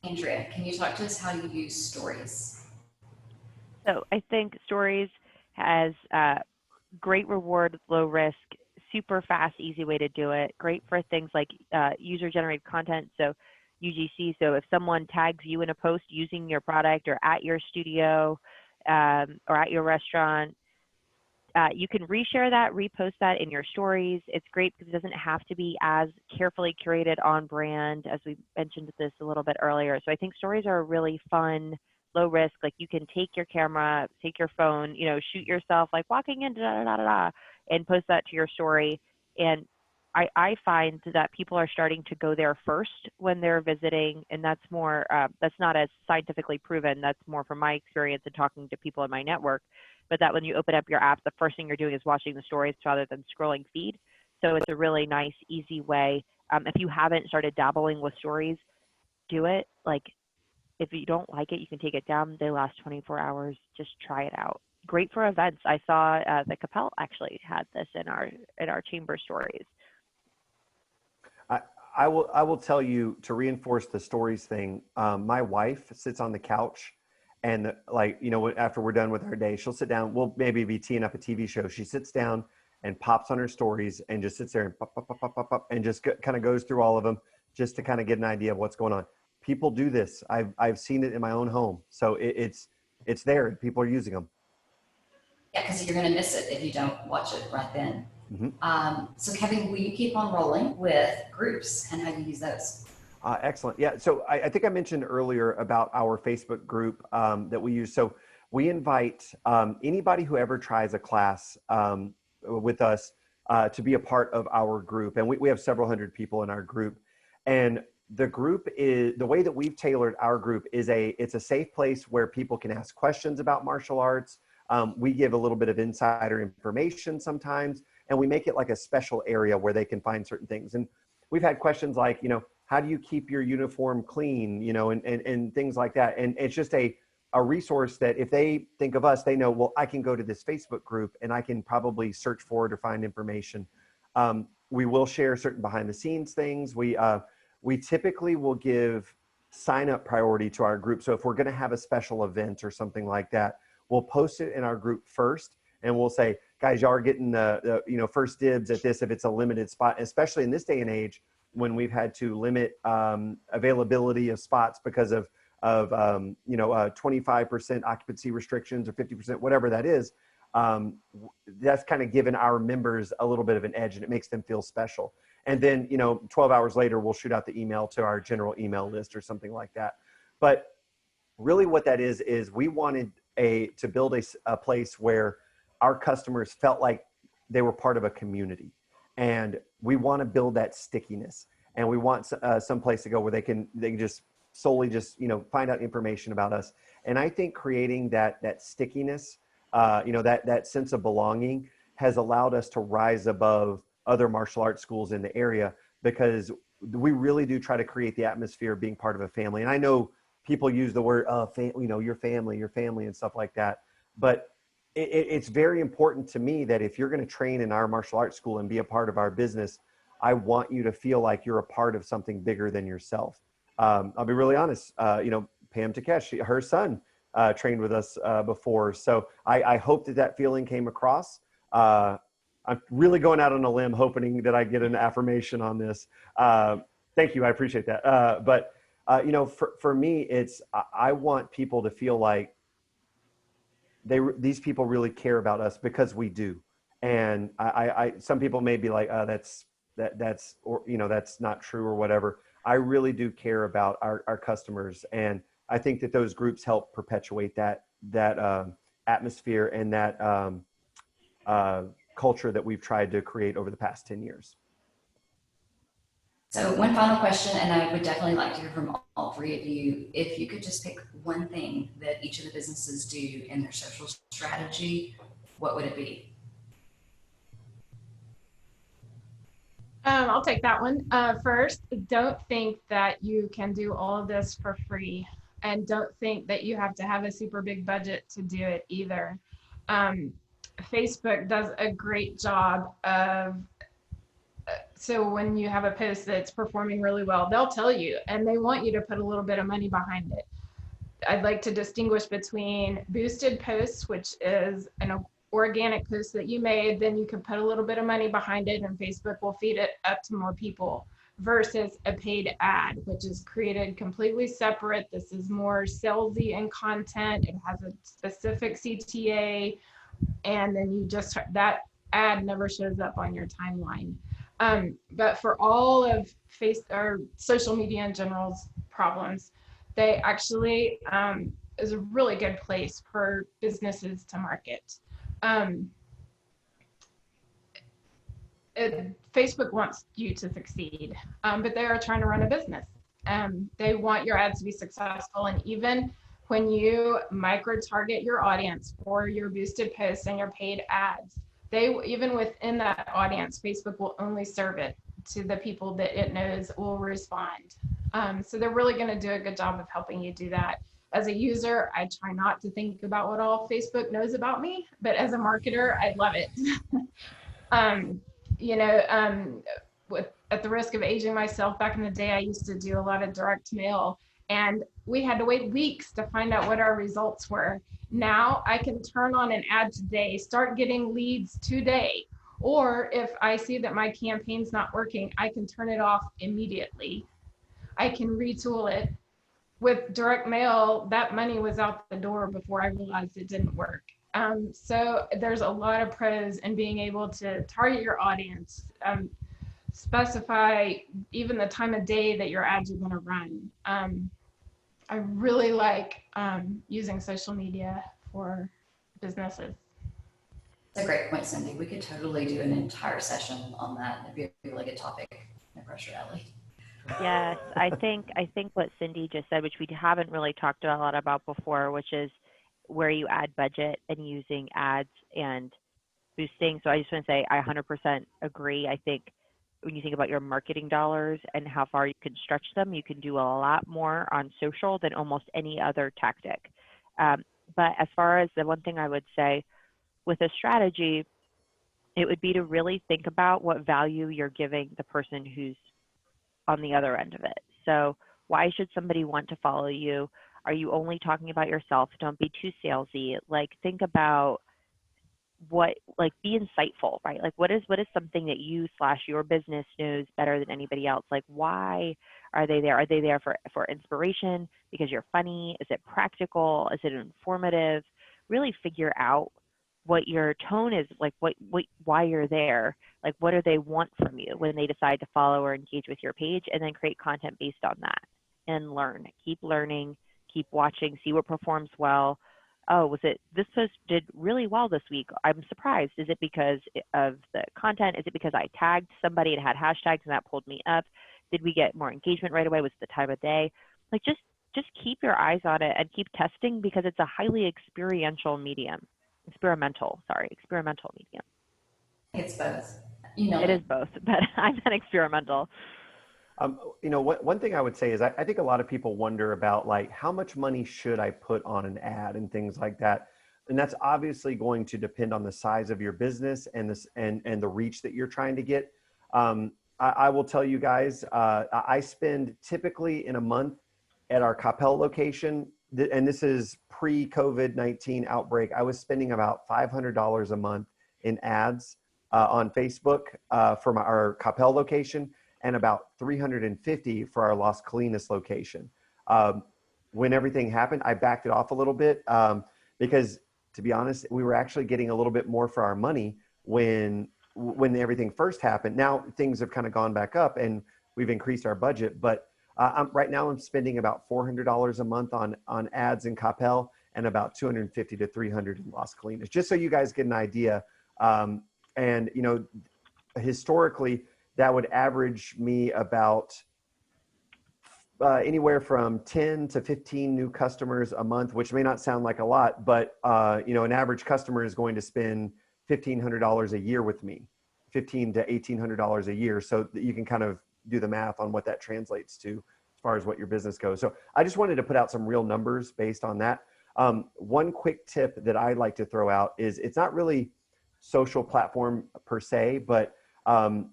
Andrea, can you talk to us how you use stories? So I think Stories has great reward, low risk, super fast, easy way to do it. Great for things like user generated content. So UGC. So if someone tags you in a post using your product or at your studio or at your restaurant, you can reshare that, repost that in your stories. It's great because it doesn't have to be as carefully curated on brand, as we mentioned this a little bit earlier. So I think stories are really fun, low risk. Like you can take your camera, take your phone, you know, shoot yourself like walking in, da da da da, and post that to your story. And I find that people are starting to go there first when they're visiting, and that's more, that's not as scientifically proven. That's more from my experience and talking to people in my network. But that when you open up your app, the first thing you're doing is watching the stories rather than scrolling feed. So it's a really nice, easy way. If you haven't started dabbling with stories, do it. Like if you don't like it, you can take it down. They last 24 hours. Just try it out. Great for events. I saw the Capel actually had this in our chamber stories. I will tell you, to reinforce the stories thing. My wife sits on the couch, and like, you know, after we're done with our day, she'll sit down. We'll maybe be teeing up a TV show. She sits down and pops on her stories and just sits there and pop, pop, pop, pop, pop, pop, and just kind of goes through all of them just to kind of get an idea of what's going on. People do this. I've seen it in my own home. So it's there. People are using them. Yeah, because you're going to miss it if you don't watch it right then. Mm-hmm. So Kevin, will you keep on rolling with groups and how you use those? Excellent. Yeah. So I think I mentioned earlier about our Facebook group that we use. So we invite anybody who ever tries a class with us to be a part of our group. And we have several hundred people in our group. And the group is, the way that we've tailored our group is it's a safe place where people can ask questions about martial arts. We give a little bit of insider information sometimes, and we make it like a special area where they can find certain things. And we've had questions like, you know, how do you keep your uniform clean, you know, and things like that. And it's just a resource that if they think of us, they know, well, I can go to this Facebook group and I can probably search for it or find information. We will share certain behind the scenes things. We typically will give sign up priority to our group. So if we're going to have a special event or something like that, we'll post it in our group first, and we'll say, guys, y'all are getting the you know, first dibs at this if it's a limited spot, especially in this day and age when we've had to limit availability of spots because of you know, 25% occupancy restrictions or 50%, whatever that is. That's kind of given our members a little bit of an edge, and it makes them feel special. And then, you know, 12 hours later, we'll shoot out the email to our general email list or something like that. But really what that is we wanted to build a place where our customers felt like they were part of a community. And we want to build that stickiness. And we want some place to go where they can just solely just, you know, find out information about us. And I think creating that stickiness, you know, that sense of belonging has allowed us to rise above other martial arts schools in the area, because we really do try to create the atmosphere of being part of a family. And I know people use the word, you know, your family and stuff like that. But it's very important to me that if you're going to train in our martial arts school and be a part of our business, I want you to feel like you're a part of something bigger than yourself. I'll be really honest. You know, Pam Takesh, her son trained with us before. So I hope that feeling came across. I'm really going out on a limb hoping that I get an affirmation on this. Thank you. I appreciate that. But you know, for me, I want people to feel like these people really care about us, because we do. And some people may be like, that's or, you know, that's not true or whatever. I really do care about our customers. And I think that those groups help perpetuate that atmosphere and that culture that we've tried to create over the past 10 years. So one final question, and I would definitely like to hear from all three of you. If you could just pick one thing that each of the businesses do in their social strategy, what would it be? I'll take that one. First, don't think that you can do all of this for free, and don't think that you have to have a super big budget to do it either. Facebook does a great job of, so when you have a post that's performing really well, they'll tell you, and they want you to put a little bit of money behind it. I'd like to distinguish between boosted posts, which is an organic post that you made, then you can put a little bit of money behind it and Facebook will feed it up to more people, versus a paid ad, which is created completely separate. This is more salesy in content. It has a specific CTA, and then you just, that ad never shows up on your timeline. But for all of social media in general's problems, they actually is a really good place for businesses to market. Facebook wants you to succeed, but they are trying to run a business. They want your ads to be successful, and even when you micro-target your audience for your boosted posts and your paid ads, even within that audience, Facebook will only serve it to the people that it knows will respond. So they're really going to do a good job of helping you do that. As a user, I try not to think about what all Facebook knows about me, but as a marketer, I love it. At the risk of aging myself, back in the day, I used to do a lot of direct mail, and we had to wait weeks to find out what our results were. Now I can turn on an ad today, start getting leads today. Or if I see that my campaign's not working, I can turn it off immediately. I can retool it. With direct mail, that money was out the door before I realized it didn't work. So there's a lot of pros in being able to target your audience, specify even the time of day that your ads are going to run. I really like using social media for businesses. That's a great point, Cindy. We could totally do an entire session on that. It'd be a really good topic. No pressure, Ellie. Yes, I think what Cindy just said, which we haven't really talked a lot about before, which is where you add budget and using ads and boosting. So I just want to say I 100% agree. I think when you think about your marketing dollars and how far you can stretch them, you can do a lot more on social than almost any other tactic. But as far as the one thing I would say with a strategy, it would be to really think about what value you're giving the person who's on the other end of it. So why should somebody want to follow you? Are you only talking about yourself? Don't be too salesy. Like, think about be insightful, right? Like, what is something that you / your business knows better than anybody else? Like, why are they there? Are they there for inspiration? Because you're funny? Is it practical? Is it informative? Really figure out what your tone is, like why you're there, like what do they want from you when they decide to follow or engage with your page, and then create content based on that and keep learning, keep watching, see what performs well. Oh, this post did really well this week. I'm surprised. Is it because of the content? Is it because I tagged somebody and had hashtags and that pulled me up? Did we get more engagement right away? Was it the time of day? Like, just keep your eyes on it and keep testing, because it's a highly experimental medium. It's both. It is both, but I'm not experimental. One thing I would say is I think a lot of people wonder about, like, how much money should I put on an ad and things like that. And that's obviously going to depend on the size of your business and the reach that you're trying to get. I will tell you guys, I spend typically in a month at our Coppell location, and this is pre-COVID-19 outbreak, I was spending about $500 a month in ads on Facebook for our Coppell location, and about $350 for our Las Colinas location. When everything happened, I backed it off a little bit because, to be honest, we were actually getting a little bit more for our money when everything first happened. Now things have kind of gone back up and we've increased our budget, but right now I'm spending about $400 a month on ads in Coppell and about $250 to $300 in Las Colinas, just so you guys get an idea. And historically, that would average me about anywhere from 10 to 15 new customers a month, which may not sound like a lot, but an average customer is going to spend $1,500 a year with me, $1,500 to $1,800 a year. So that you can kind of do the math on what that translates to as far as what your business goes. So I just wanted to put out some real numbers based on that. One quick tip that I like to throw out is, it's not really social platform per se, but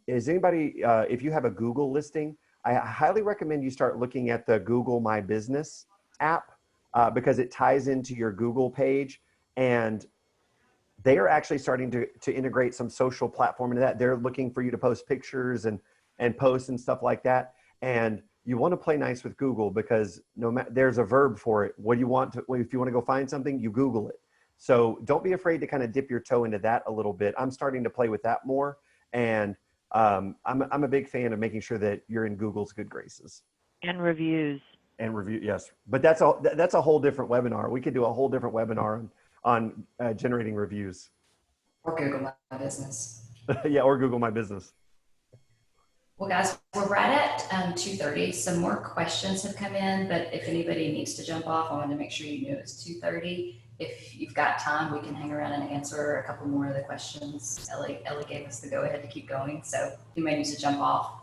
is anybody, if you have a Google listing, I highly recommend you start looking at the Google My Business app. because it ties into your Google page, and they are actually starting to integrate some social platform into that. They're looking for you to post pictures and posts and stuff like that. And you want to play nice with Google because there's a verb for it. What do you want to, if you want to go find something, you Google it. So don't be afraid to kind of dip your toe into that a little bit. I'm starting to play with that more. And I'm a big fan of making sure that you're in Google's good graces. And reviews. And review, yes. But that's a whole different webinar. We could do a whole different webinar on generating reviews. Or Google My Business. Yeah, or Google My Business. Well, guys, we're right at 2:30. Some more questions have come in, but if anybody needs to jump off, I wanted to make sure you knew it was 2:30. If you've got time, we can hang around and answer a couple more of the questions. Ellie gave us the go ahead to keep going, so you may need to jump off.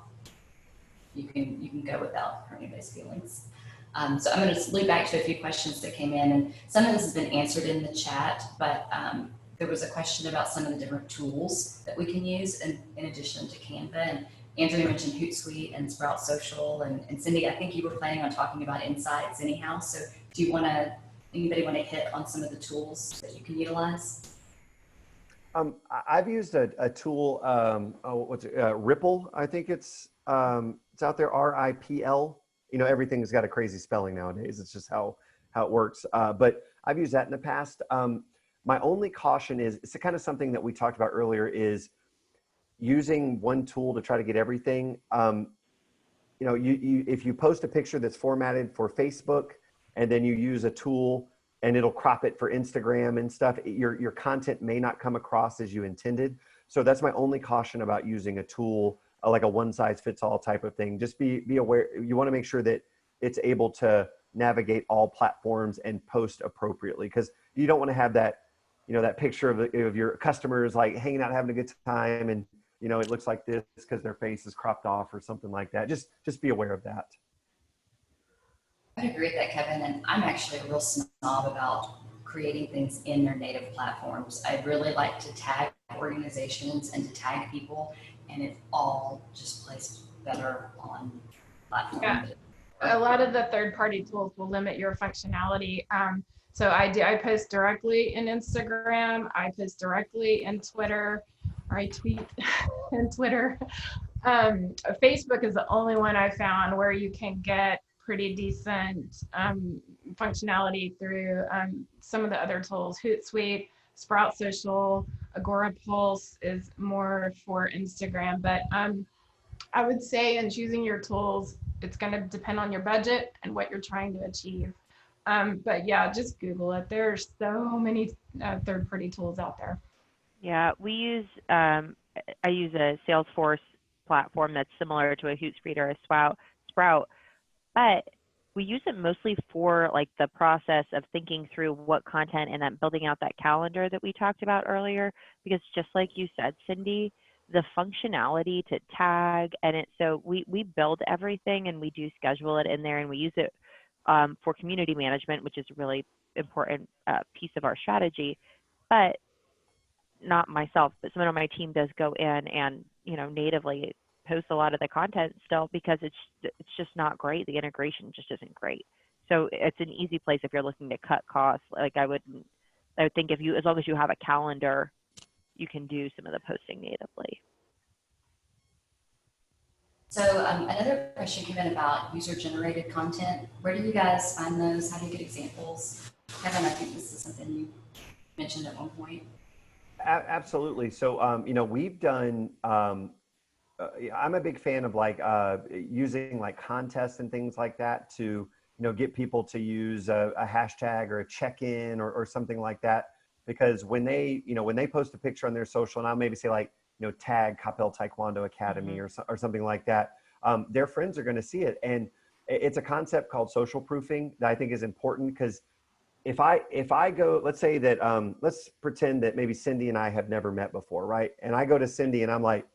You can go without hurting anybody's feelings. So I'm going to loop back to a few questions that came in, and some of this has been answered in the chat, but there was a question about some of the different tools that we can use in addition to Canva. And Andrew mentioned Hootsuite and Sprout Social, and Cindy, I think you were planning on talking about Insights anyhow. So do you anybody want to hit on some of the tools that you can utilize? I've used a tool, Ripple, I think it's out there, RIPL. You know, everything's got a crazy spelling nowadays. It's just how it works. But I've used that in the past. My only caution is, it's kind of something that we talked about earlier, is using one tool to try to get everything. You know, if you post a picture that's formatted for Facebook and then you use a tool and it'll crop it for Instagram and stuff, your content may not come across as you intended. So that's my only caution about using a tool like a one size fits all type of thing. Just be aware. You want to make sure that it's able to navigate all platforms and post appropriately, because you don't want to have that, you know, that picture of your customers like hanging out, having a good time, and you know, it looks like this because their face is cropped off or something like that. Just be aware of that. I agree with that, Kevin. And I'm actually a real snob about creating things in their native platforms. I really like to tag organizations and to tag people, and it all just plays better on platform. Yeah. A lot of the third-party tools will limit your functionality. So I post directly in Instagram, I post directly in Twitter, or I tweet in Twitter. Facebook is the only one I found where you can get pretty decent functionality through some of the other tools. Hootsuite, Sprout Social, Agora Pulse is more for Instagram. But I would say in choosing your tools, it's going to depend on your budget and what you're trying to achieve. But yeah, just Google it. There's so many third-party tools out there. Yeah, I use a Salesforce platform that's similar to a Hootsuite or a Sprout, but we use it mostly for like the process of thinking through what content and then building out that calendar that we talked about earlier. Because just like you said, Cindy, the functionality to tag so we build everything and we do schedule it in there, and we use it for community management, which is a really important piece of our strategy. But not myself, but someone on my team does go in and, you know, natively post a lot of the content still, because it's just not great. The integration just isn't great. So it's an easy place if you're looking to cut costs. Like I would think as long as you have a calendar, you can do some of the posting natively. So another question came in about user-generated content. Where do you guys find those? How do you get examples? Kevin, I think this is something you mentioned at one point. Absolutely. So, you know, we've done, I'm a big fan of like using like contests and things like that to, you know, get people to use a hashtag or a check-in or something like that. Because when they post a picture on their social, and I'll maybe say like, you know, tag Capel Taekwondo Academy or something like that, their friends are going to see it. And it's a concept called social proofing that I think is important, because if I go, let's say that, let's pretend that maybe Cindy and I have never met before, right? And I go to Cindy and I'm like,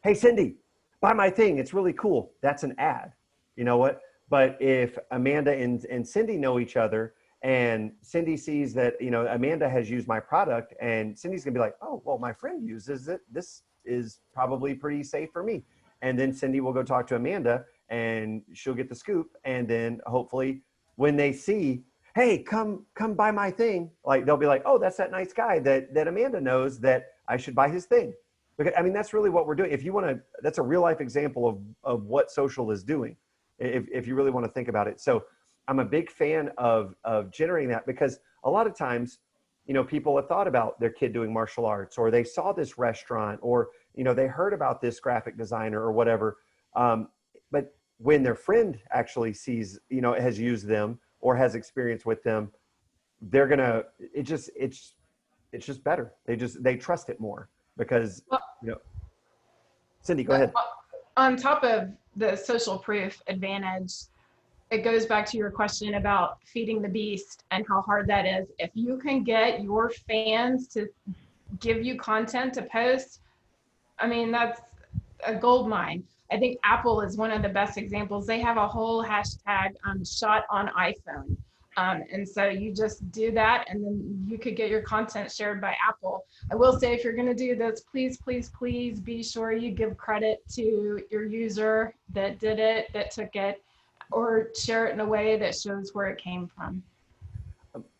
hey, Cindy, buy my thing. It's really cool. That's an ad. You know what? But if Amanda and Cindy know each other, and Cindy sees that, you know, Amanda has used my product, and Cindy's gonna be like, oh, well, my friend uses it. This is probably pretty safe for me. And then Cindy will go talk to Amanda and she'll get the scoop. And then hopefully when they see, hey, come buy my thing. Like they'll be like, oh, that's that nice guy that Amanda knows that I should buy his thing. Because I mean, that's really what we're doing. If you want to, that's a real life example of what social is doing. If you really want to think about it. So I'm a big fan of generating that, because a lot of times, you know, people have thought about their kid doing martial arts, or they saw this restaurant, or, you know, they heard about this graphic designer or whatever. But when their friend actually sees, you know, has used them or has experience with them, they're gonna, it's just better. They trust it more because, Well, you know, Cindy, go ahead. On top of the social proof advantage, it goes back to your question about feeding the beast and how hard that is. If you can get your fans to give you content to post, I mean, that's a gold mine. I think Apple is one of the best examples. They have a whole hashtag shot on iPhone. And so you just do that, and then you could get your content shared by Apple. I will say, if you're going to do this, please, please, please be sure you give credit to your user that did it, that took it, or share it in a way that shows where it came from.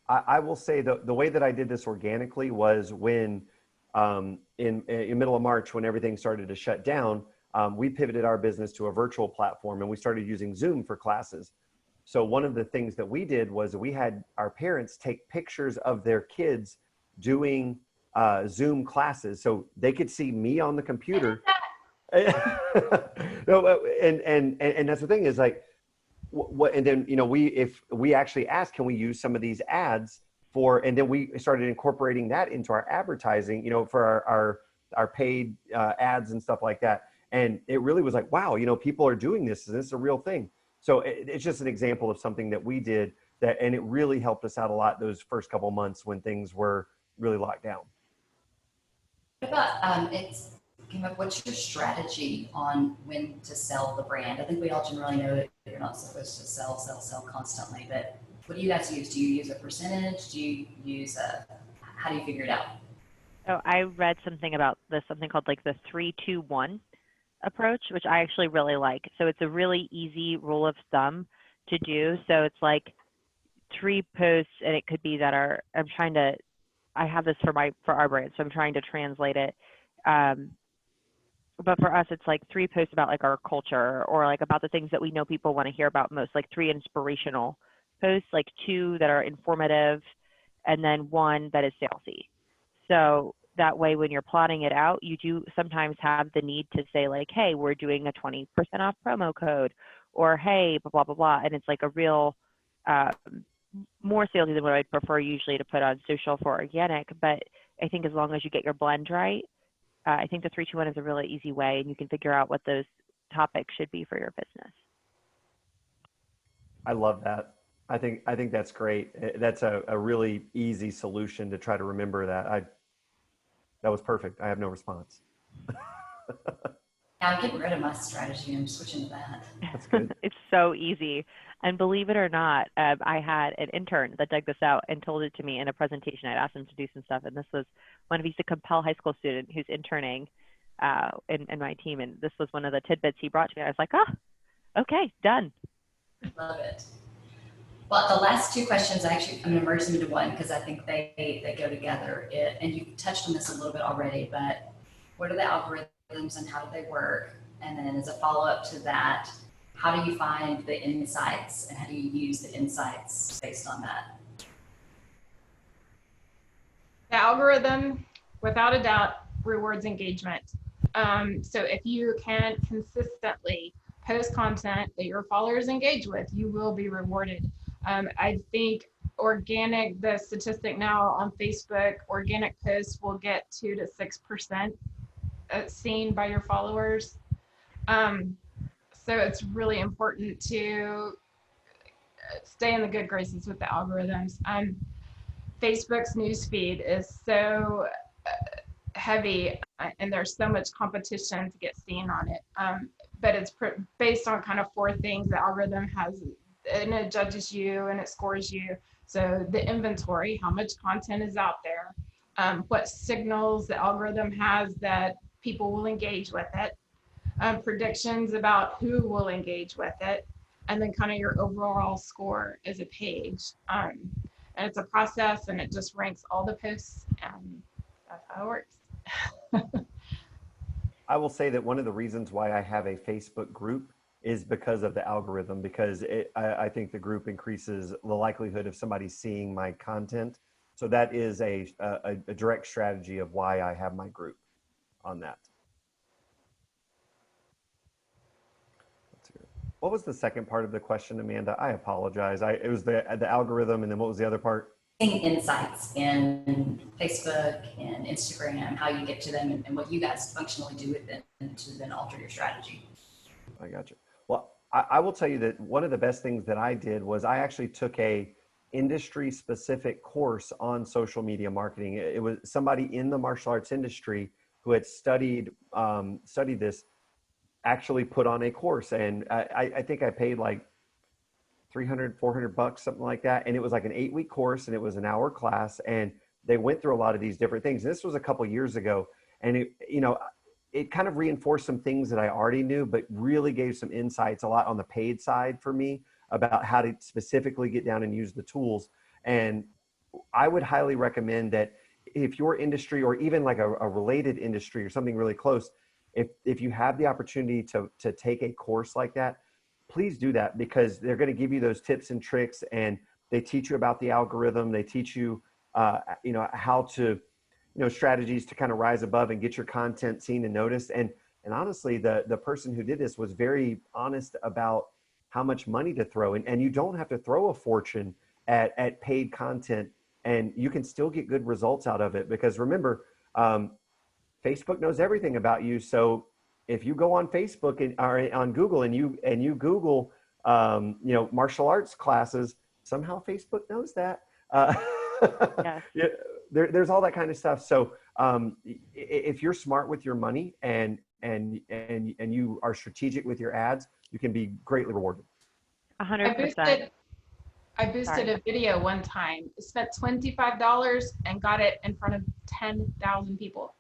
I will say the way that I did this organically was when in middle of March, when everything started to shut down, we pivoted our business to a virtual platform, and we started using Zoom for classes. So one of the things that we did was we had our parents take pictures of their kids doing Zoom classes, so they could see me on the computer. No, and that's the thing is, like, what, and then, you know, if we actually asked, can we use some of these ads for, and then we started incorporating that into our advertising, you know, for our paid ads and stuff like that. And it really was like, wow, you know, people are doing this. This is a real thing. So it's just an example of something that we did that, and it really helped us out a lot those first couple months when things were really locked down. What about, what's your strategy on when to sell the brand? I think we all generally know that you're not supposed to sell constantly, but what do you guys use? Do you use a percentage? Do you use how do you figure it out? So I read something about this, something called like the 3-2-1 approach, which I actually really like. So it's a really easy rule of thumb to do. So it's like 3 posts, and it could be that I have this for our brand, so I'm trying to translate it. But for us, it's like 3 posts about like our culture, or like about the things that we know people want to hear about most, like 3 inspirational posts, like 2 that are informative, and then 1 that is salesy. So that way, when you're plotting it out, you do sometimes have the need to say like, hey, we're doing a 20% off promo code, or hey, blah, blah, blah, blah. And it's like a real, more salesy than what I'd prefer usually to put on social for organic. But I think as long as you get your blend right, I think the 3-2-1 is a really easy way, and you can figure out what those topics should be for your business. I love that. I think that's great. That's a really easy solution to try to remember that. That was perfect. I have no response. I'm getting rid of my strategy. I'm switching to that. That's good. It's so easy. And believe it or not, I had an intern that dug this out and told it to me in a presentation. I'd asked him to do some stuff, and this was he's a Compel high school student who's interning in my team, and this was one of the tidbits he brought to me. I was like, okay, done. Love it. Well, the last 2 questions, I'm going to merge them into one because I think they go together. And you touched on this a little bit already, but what are the algorithms and how do they work? And then as a follow-up to that, how do you find the insights and how do you use the insights based on that? The algorithm, without a doubt, rewards engagement. So if you can consistently post content that your followers engage with, you will be rewarded. I think the statistic now on Facebook, organic posts will get 2 to 6% seen by your followers. So it's really important to stay in the good graces with the algorithms. Facebook's newsfeed is so heavy, and there's so much competition to get seen on it. But it's based on kind of 4 things the algorithm has, and it judges you and it scores you. So the inventory, how much content is out there, what signals the algorithm has that people will engage with it, predictions about who will engage with it, and then kind of your overall score as a page. And it's a process, and it just ranks all the posts, and that's how it works. I will say that one of the reasons why I have a Facebook group is because of the algorithm, because I think the group increases the likelihood of somebody seeing my content. So that is a direct strategy of why I have my group on that. What was the second part of the question, Amanda? I apologize. It was the algorithm, and then what was the other part? Insights in Facebook and Instagram, how you get to them, and what you guys functionally do with them to then alter your strategy. I got you. Well, I will tell you that one of the best things that I did was I actually took a industry specific course on social media marketing. It was somebody in the martial arts industry who had studied this, actually put on a course. And I think I paid like $300-400, something like that. And it was like an 8-week course, and it was an hour class. And they went through a lot of these different things. And this was a couple years ago. And it kind of reinforced some things that I already knew, but really gave some insights a lot on the paid side for me about how to specifically get down and use the tools. And I would highly recommend that if your industry, or even like a related industry or something really close, if you have the opportunity to take a course like that, please do that, because they're going to give you those tips and tricks, and they teach you about the algorithm. They teach you, how to, strategies to kind of rise above and get your content seen and noticed. And honestly, the person who did this was very honest about how much money to throw. And you don't have to throw a fortune at paid content, and you can still get good results out of it. Because remember, Facebook knows everything about you. So if you go on Facebook or on Google and you Google, martial arts classes, somehow Facebook knows that. Yes. Yeah, there's all that kind of stuff. So if you're smart with your money and you are strategic with your ads, you can be greatly rewarded. 100%. I boosted Sorry. a video one time, spent $25 and got it in front of 10,000 people.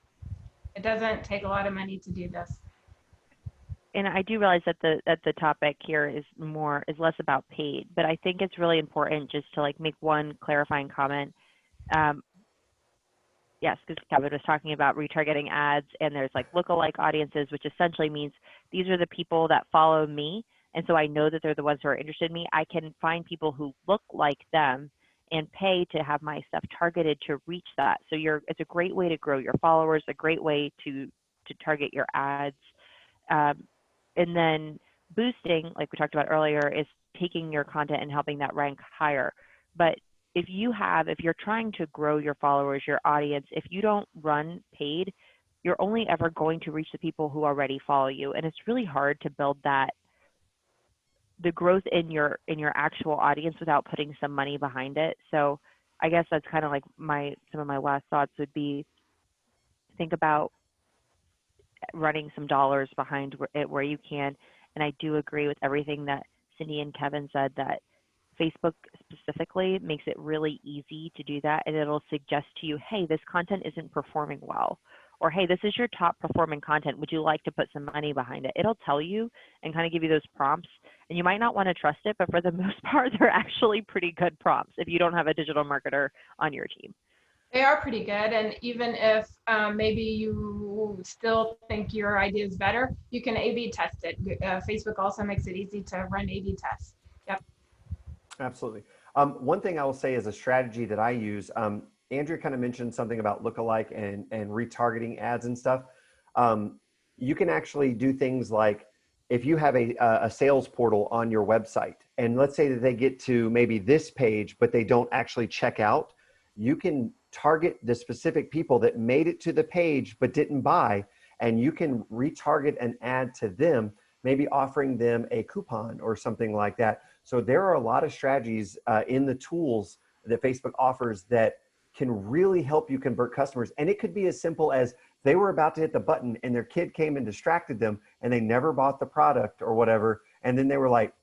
It doesn't take a lot of money to do this. And I do realize that the topic here is less about paid, but I think it's really important just to like make one clarifying comment. Yes, because Kevin was talking about retargeting ads, and there's like lookalike audiences, which essentially means these are the people that follow me. And so I know that they're the ones who are interested in me. I can find people who look like them and pay to have my stuff targeted to reach that. So it's a great way to grow your followers, a great way to target your ads. And then boosting, like we talked about earlier, is taking your content and helping that rank higher. But if you're trying to grow your followers, your audience, if you don't run paid, you're only ever going to reach the people who already follow you. And it's really hard to build the growth in your actual audience without putting some money behind it. So I guess that's kind of like some of my last thoughts would be, think about running some dollars behind it where you can. And I do agree with everything that Cindy and Kevin said, that Facebook specifically makes it really easy to do that. And it'll suggest to you, hey, this content isn't performing well. Or, hey, this is your top performing content. Would you like to put some money behind it? It'll tell you and kind of give you those prompts. And you might not want to trust it, but for the most part, they're actually pretty good prompts if you don't have a digital marketer on your team. They are pretty good. And even if maybe you still think your idea is better, you can A/B test it. Facebook also makes it easy to run A/B tests. Yep. Absolutely. One thing I will say is a strategy that I use. Andrea kind of mentioned something about lookalike and retargeting ads and stuff. You can actually do things like, if you have a sales portal on your website, and let's say that they get to maybe this page, but they don't actually check out, you can target the specific people that made it to the page but didn't buy, and you can retarget an ad to them, maybe offering them a coupon or something like that. So there are a lot of strategies in the tools that Facebook offers that can really help you convert customers. And it could be as simple as they were about to hit the button and their kid came and distracted them and they never bought the product or whatever. And then they were like,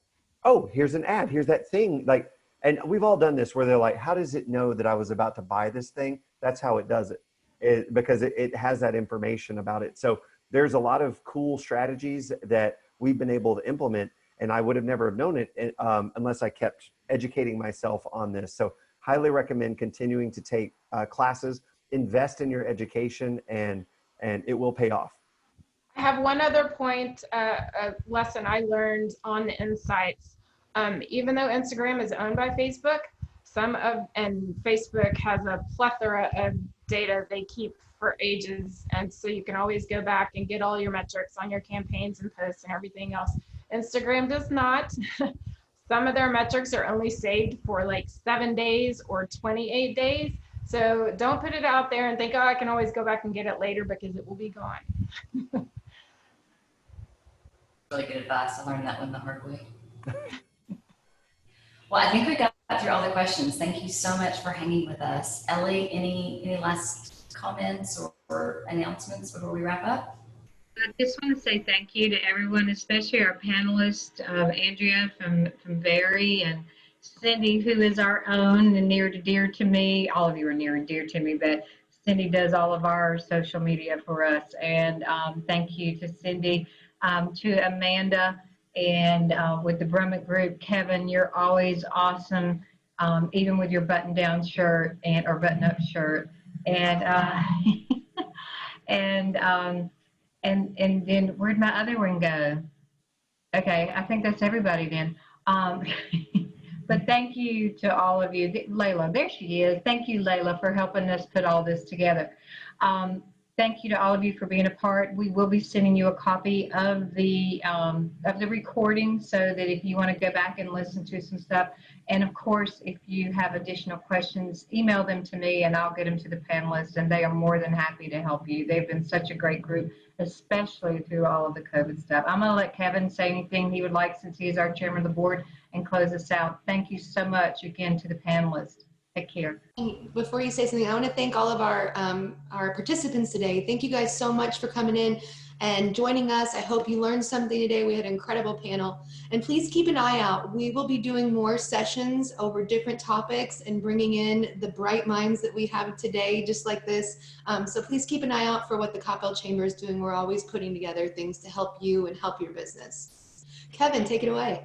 oh, here's an ad, here's that thing. Like, and we've all done this where they're like, how does it know that I was about to buy this thing? That's how it does it, because it has that information about it. So there's a lot of cool strategies that we've been able to implement. and I would have never have known it unless I kept educating myself on this. So highly recommend continuing to take classes, invest in your education, and it will pay off. I have one other point, a lesson I learned on the insights. Even though Instagram is owned by Facebook, and Facebook has a plethora of data they keep for ages, and so you can always go back and get all your metrics on your campaigns and posts and everything else. Instagram does not. Some of their metrics are only saved for like 7 days or 28 days. So don't put it out there and think, oh, I can always go back and get it later, because it will be gone. Really good advice. I learned that one the hard way. Well, I think we got through all the questions. Thank you so much for hanging with us. Ellie, any last comments or announcements before we wrap up? I just want to say thank you to everyone, especially our panelists, Andrea from Very, and Cindy, who is our own and near and dear to me. All of you are near and dear to me, but Cindy does all of our social media for us. And thank you to Cindy, to Amanda, and with the Brummett Group. Kevin, you're always awesome, even with your button-down shirt or button-up shirt. And and then where'd my other one go? Okay, I think that's everybody then. But thank you to all of you. Layla, there she is. Thank you, Layla, for helping us put all this together. Thank you to all of you for being a part. We will be sending you a copy of the recording, so that if you want to go back and listen to some stuff, and of course, if you have additional questions, email them to me and I'll get them to the panelists, and they are more than happy to help you. They've been such a great group, especially through all of the COVID stuff. I'm going to let Kevin say anything he would like, since he is our chairman of the board, and close us out. Thank you so much again to the panelists. Take care. Before you say something, I want to thank all of our participants today. Thank you guys so much for coming in and joining us. I hope you learned something today. We had an incredible panel. And please keep an eye out. We will be doing more sessions over different topics and bringing in the bright minds that we have today, just like this. So please keep an eye out for what the Coppell Chamber is doing. We're always putting together things to help you and help your business. Kevin, take it away.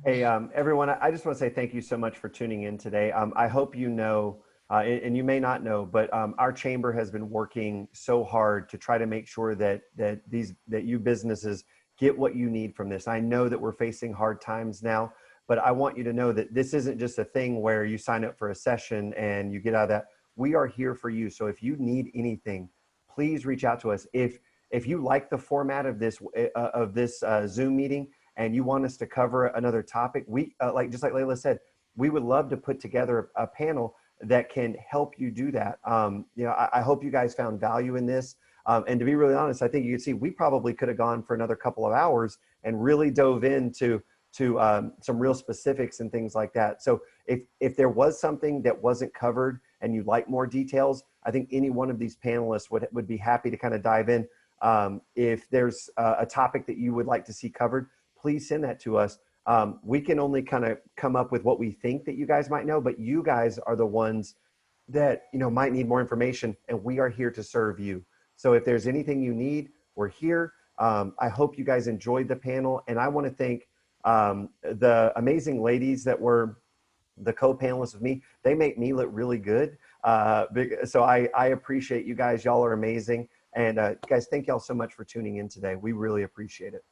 Hey, everyone, I just want to say thank you so much for tuning in today. I hope you know, and you may not know, but our chamber has been working so hard to try to make sure that you businesses get what you need from this. I know that we're facing hard times now, but I want you to know that this isn't just a thing where you sign up for a session and you get out of that. We are here for you. So if you need anything, please reach out to us. If you like the format of this Zoom meeting, and you want us to cover another topic, we just like Layla said, we would love to put together a panel that can help you do that. I hope you guys found value in this. And to be really honest, I think you can see we probably could have gone for another couple of hours and really dove into some real specifics and things like that. So if there was something that wasn't covered and you'd like more details, I think any one of these panelists would be happy to kind of dive in. If there's a topic that you would like to see covered, please send that to us. We can only kind of come up with what we think that you guys might know, but you guys are the ones that might need more information, and we are here to serve you. So if there's anything you need, we're here. I hope you guys enjoyed the panel, and I want to thank the amazing ladies that were the co-panelists with me. They make me look really good. So I appreciate you guys. Y'all are amazing. And guys, thank y'all so much for tuning in today. We really appreciate it.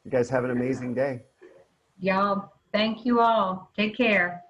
You guys have an amazing day. Y'all, thank you all. Take care.